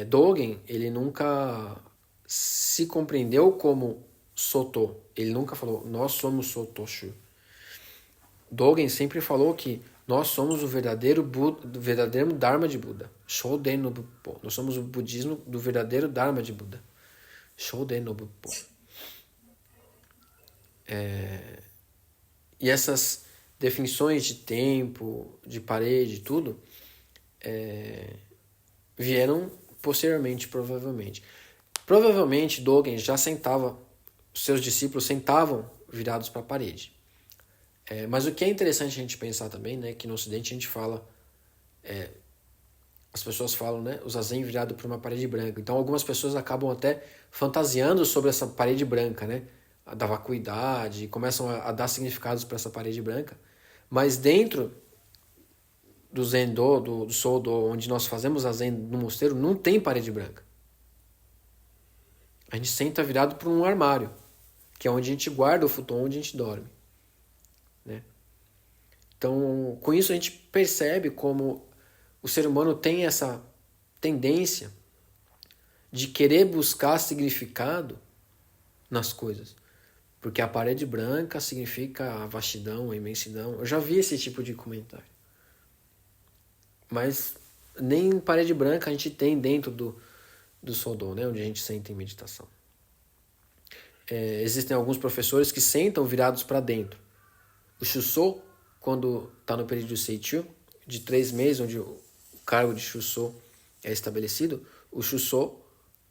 S1: Dogen, ele nunca se compreendeu como Sotô. Ele nunca falou, nós somos Sotoshu. Dogen sempre falou que nós somos o verdadeiro Dharma de Buda. Shoden no Buppo. Nós somos o budismo do verdadeiro Dharma de Buda. Shoden no Buppo. E essas definições de tempo, de parede, tudo, vieram posteriormente, provavelmente. Provavelmente Dogen já sentava, seus discípulos sentavam virados para a parede. Mas o que é interessante a gente pensar também, né, que no Ocidente a gente fala, as pessoas falam, né, o zazen virado para uma parede branca. Então algumas pessoas acabam até fantasiando sobre essa parede branca, né, da vacuidade, começam a dar significados para essa parede branca. Mas dentro do Zendo, do Sodo, onde nós fazemos zazen no mosteiro, não tem parede branca. A gente senta virado para um armário, que é onde a gente guarda o futon, onde a gente dorme. Né? Então, com isso a gente percebe como o ser humano tem essa tendência de querer buscar significado nas coisas. Porque a parede branca significa a vastidão, a imensidão. Eu já vi esse tipo de comentário. Mas nem parede branca a gente tem dentro do Sodom, né, onde a gente senta em meditação. Existem alguns professores que sentam virados para dentro. O Shuso, quando está no período Seichu, de 3 meses, onde o cargo de Shuso é estabelecido, o Shuso,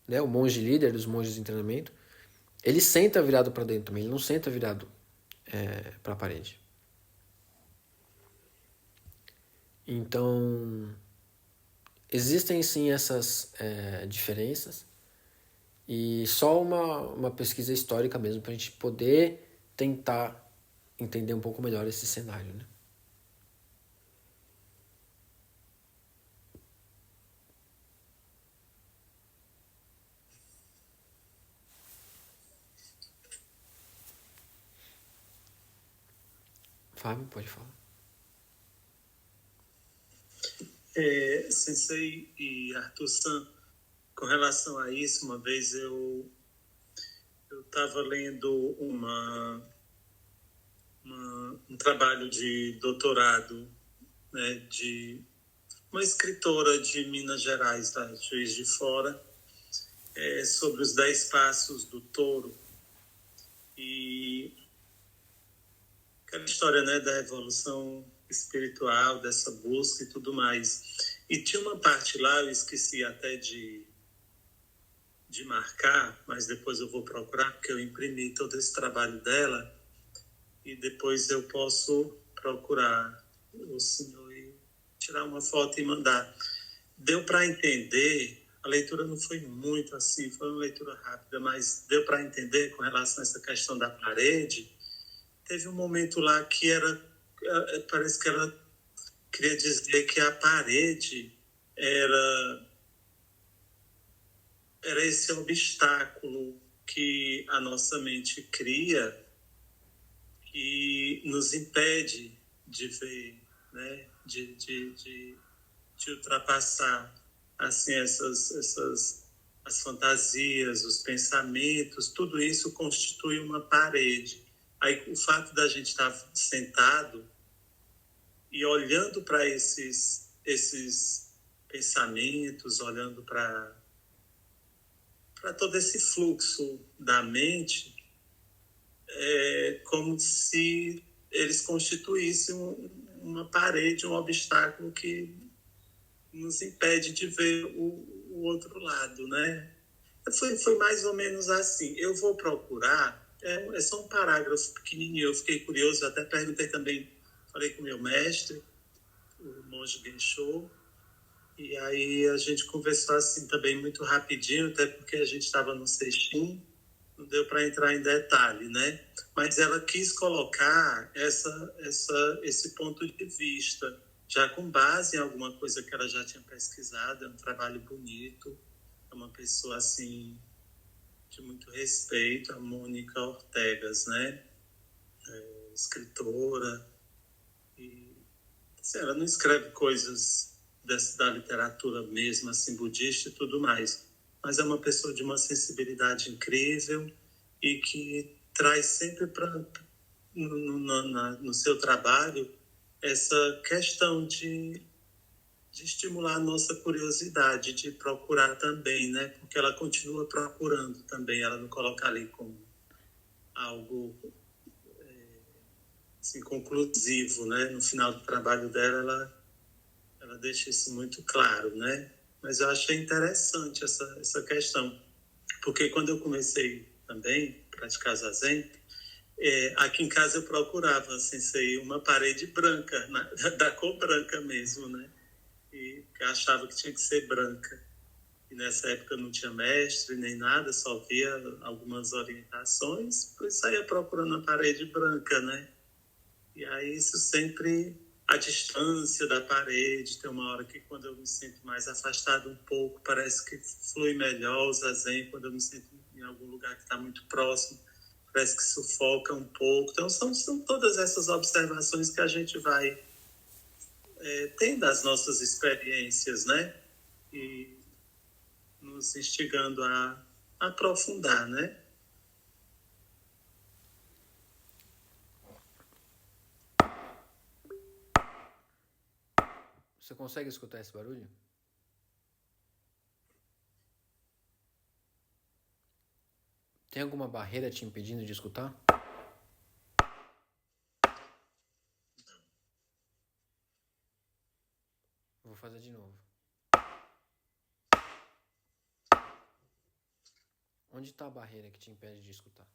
S1: né, o monge líder dos monges em treinamento, ele senta virado para dentro também, ele não senta virado para a parede. Então, existem sim essas diferenças e só uma pesquisa histórica mesmo para a gente poder tentar entender um pouco melhor esse cenário, né? Fábio, pode falar.
S3: Sensei e Arthur-san, com relação a isso, uma vez eu estava lendo um trabalho de doutorado, né, de uma escritora de Minas Gerais, da Juiz de Fora, sobre os 10 passos do touro. E aquela história, né, da evolução espiritual, dessa busca e tudo mais. E tinha uma parte lá, eu esqueci até de marcar, mas depois eu vou procurar, porque eu imprimi todo esse trabalho dela, e depois eu posso procurar o senhor e tirar uma foto e mandar. Deu para entender, a leitura não foi muito assim, foi uma leitura rápida, mas deu para entender com relação a essa questão da parede. Teve um momento lá que parece que ela queria dizer que a parede era esse obstáculo que a nossa mente cria que nos impede de ver, né? de ultrapassar assim, as fantasias, os pensamentos, tudo isso constitui uma parede. Aí o fato da gente estar sentado e olhando para esses pensamentos, olhando para para todo esse fluxo da mente, é como se eles constituíssem uma parede, um obstáculo que nos impede de ver o outro lado, né? Foi mais ou menos assim. Eu vou procurar, é só um parágrafo pequenininho, eu fiquei curioso, até perguntei também, falei com o meu mestre, o monge Gensho, e aí a gente conversou assim também muito rapidinho, até porque a gente estava no sextim, não deu para entrar em detalhe, né? Mas ela quis colocar esse ponto de vista, já com base em alguma coisa que ela já tinha pesquisado, é um trabalho bonito, é uma pessoa assim de muito respeito, a Mônica Ortegas, né? Escritora, e assim, ela não escreve coisas da literatura mesmo, assim, budista e tudo mais, mas é uma pessoa de uma sensibilidade incrível e que traz sempre no seu trabalho essa questão de estimular a nossa curiosidade, de procurar também, né? Porque ela continua procurando também, ela não coloca ali como algo assim, conclusivo, né? No final do trabalho dela, ela deixa isso muito claro, né? Mas eu achei interessante essa questão, porque quando eu comecei também a praticar zazen, aqui em casa eu procurava, sensei, uma parede branca, da cor branca mesmo, né? E achava que tinha que ser branca. E nessa época não tinha mestre nem nada, só via algumas orientações, pois saía procurando a parede branca, né? E aí isso sempre, a distância da parede, tem uma hora que quando eu me sinto mais afastado um pouco, parece que flui melhor o zazen, quando eu me sinto em algum lugar que está muito próximo, parece que sufoca um pouco. Então são todas essas observações que a gente vai tendo as nossas experiências, né? E nos instigando a aprofundar, né?
S1: Você consegue escutar esse barulho? Tem alguma barreira te impedindo de escutar? Vou fazer de novo. Onde está a barreira que te impede de escutar?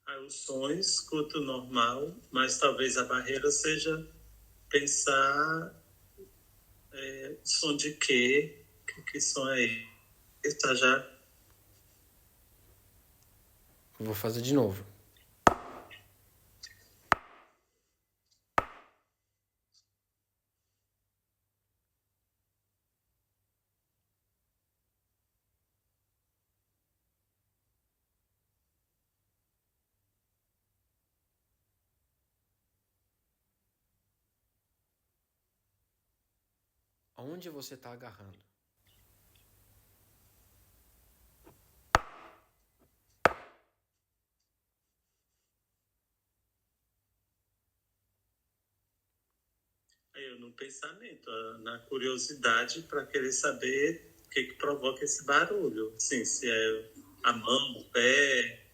S3: Aí o som eu escuto normal, mas talvez a barreira seja pensar som de quê? Que som é esse? Está já.
S1: Vou fazer de novo. Aonde você está agarrando?
S3: Aí eu no pensamento, na curiosidade para querer saber o que provoca esse barulho. Assim, se é a mão, o pé.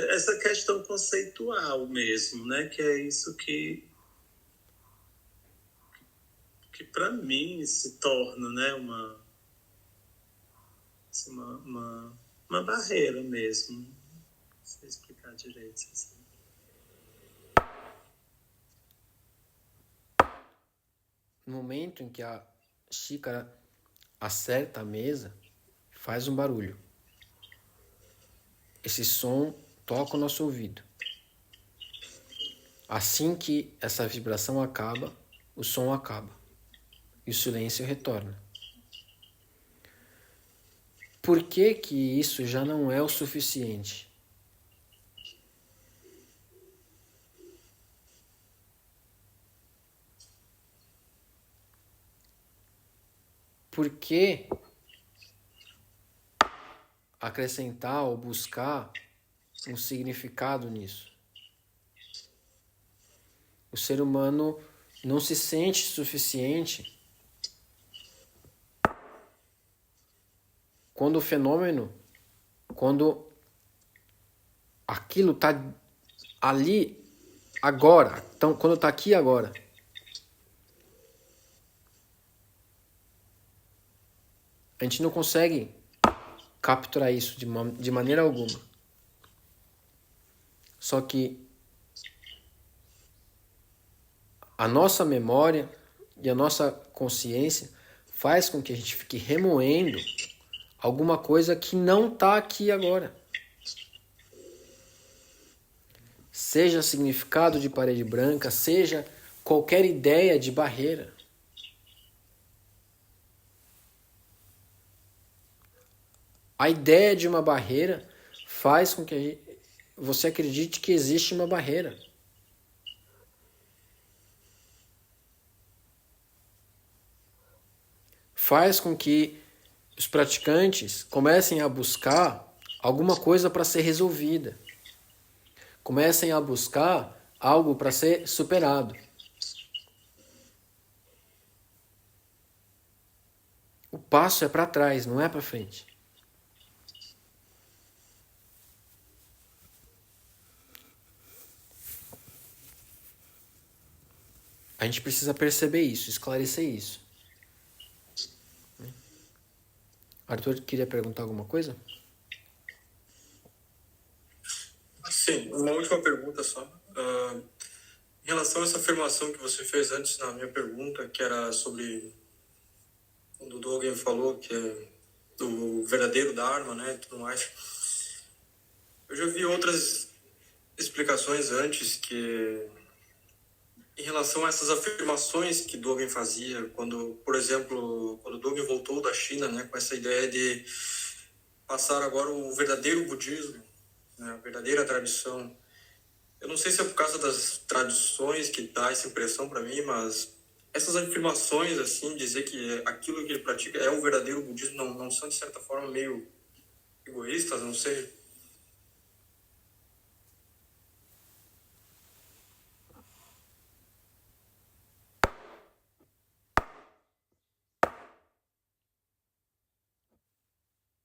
S3: Essa questão conceitual mesmo, né? Que é isso que para mim se torna, né, assim, uma barreira mesmo. Não sei explicar direito. Assim.
S1: No momento em que a xícara acerta a mesa, faz um barulho. Esse som toca o nosso ouvido. Assim que essa vibração acaba, o som acaba e o silêncio retorna. Por que que isso já não é o suficiente? Por que acrescentar ou buscar um significado nisso? O ser humano não se sente suficiente quando o fenômeno, quando aquilo está ali agora, então, quando está aqui agora. A gente não consegue capturar isso de maneira alguma. Só que a nossa memória e a nossa consciência faz com que a gente fique remoendo alguma coisa que não está aqui agora. Seja significado de parede branca, seja qualquer ideia de barreira. A ideia de uma barreira faz com que você acredite que existe uma barreira. Faz com que os praticantes comecem a buscar alguma coisa para ser resolvida. Comecem a buscar algo para ser superado. O passo é para trás, não é para frente. A gente precisa perceber isso, esclarecer isso. Arthur, queria perguntar alguma coisa?
S2: Sim, uma última pergunta só. Em relação a essa afirmação que você fez antes na minha pergunta, que era sobre quando o Dogen falou que é do verdadeiro Dharma, né, e tudo mais. Eu já vi outras explicações antes que, em relação a essas afirmações que Dogen fazia, quando, por exemplo, quando Dogen voltou da China, né, com essa ideia de passar agora o verdadeiro budismo, né, a verdadeira tradição. Eu não sei se é por causa das tradições que dá essa impressão para mim, mas essas afirmações, assim, dizer que aquilo que ele pratica é o verdadeiro budismo, não são, de certa forma, meio egoístas, não sei.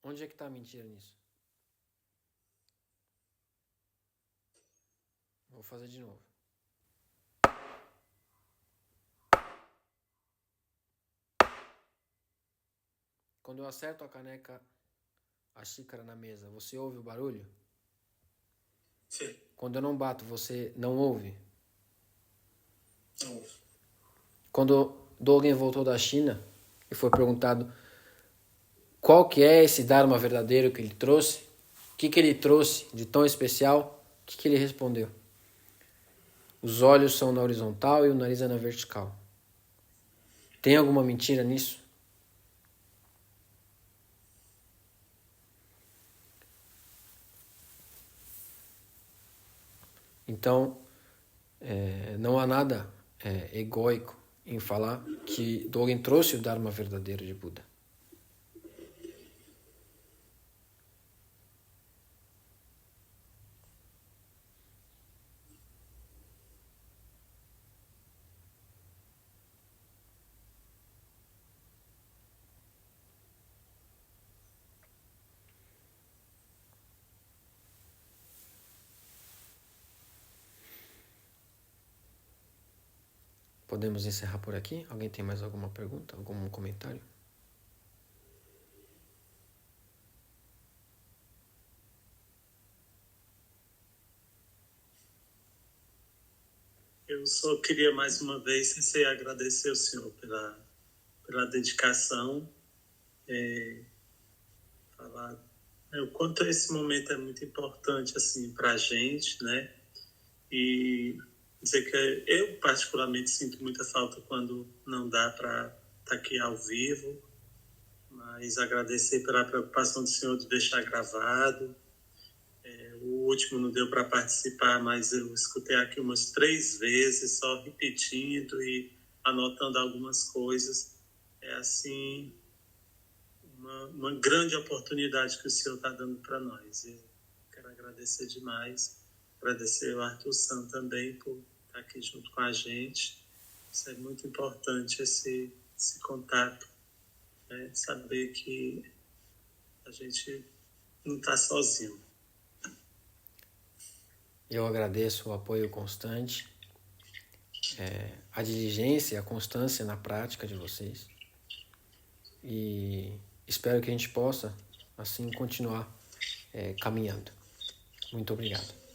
S1: Onde é que está a mentira nisso? Vou fazer de novo. Quando eu acerto a caneca, a xícara na mesa, você ouve o barulho?
S2: Sim.
S1: Quando eu não bato, você não ouve?
S2: Não.
S1: Quando Dogen voltou da China e foi perguntado qual que é esse Dharma verdadeiro que ele trouxe, o que ele trouxe de tão especial, o que ele respondeu? Os olhos são na horizontal e o nariz é na vertical. Tem alguma mentira nisso? Então, não há nada egóico em falar que Dogen trouxe o Dharma verdadeiro de Buda. Podemos encerrar por aqui? Alguém tem mais alguma pergunta? Algum comentário?
S3: Eu só queria mais uma vez, Sensei, agradecer ao senhor pela dedicação, falar o quanto esse momento é muito importante assim, para a gente, né? E dizer que eu particularmente sinto muita falta quando não dá para estar aqui ao vivo, mas agradecer pela preocupação do senhor de deixar gravado. O último não deu para participar, mas eu escutei aqui umas 3 vezes, só repetindo e anotando algumas coisas. É assim uma grande oportunidade que o senhor está dando para nós. Eu quero agradecer demais, agradecer ao Arthur San também por aqui junto com a gente. Isso é muito importante, esse contato, né? Saber que a gente não está sozinho.
S1: Eu agradeço o apoio constante, a diligência, a constância na prática de vocês. E espero que a gente possa, assim, continuar caminhando. Muito obrigado.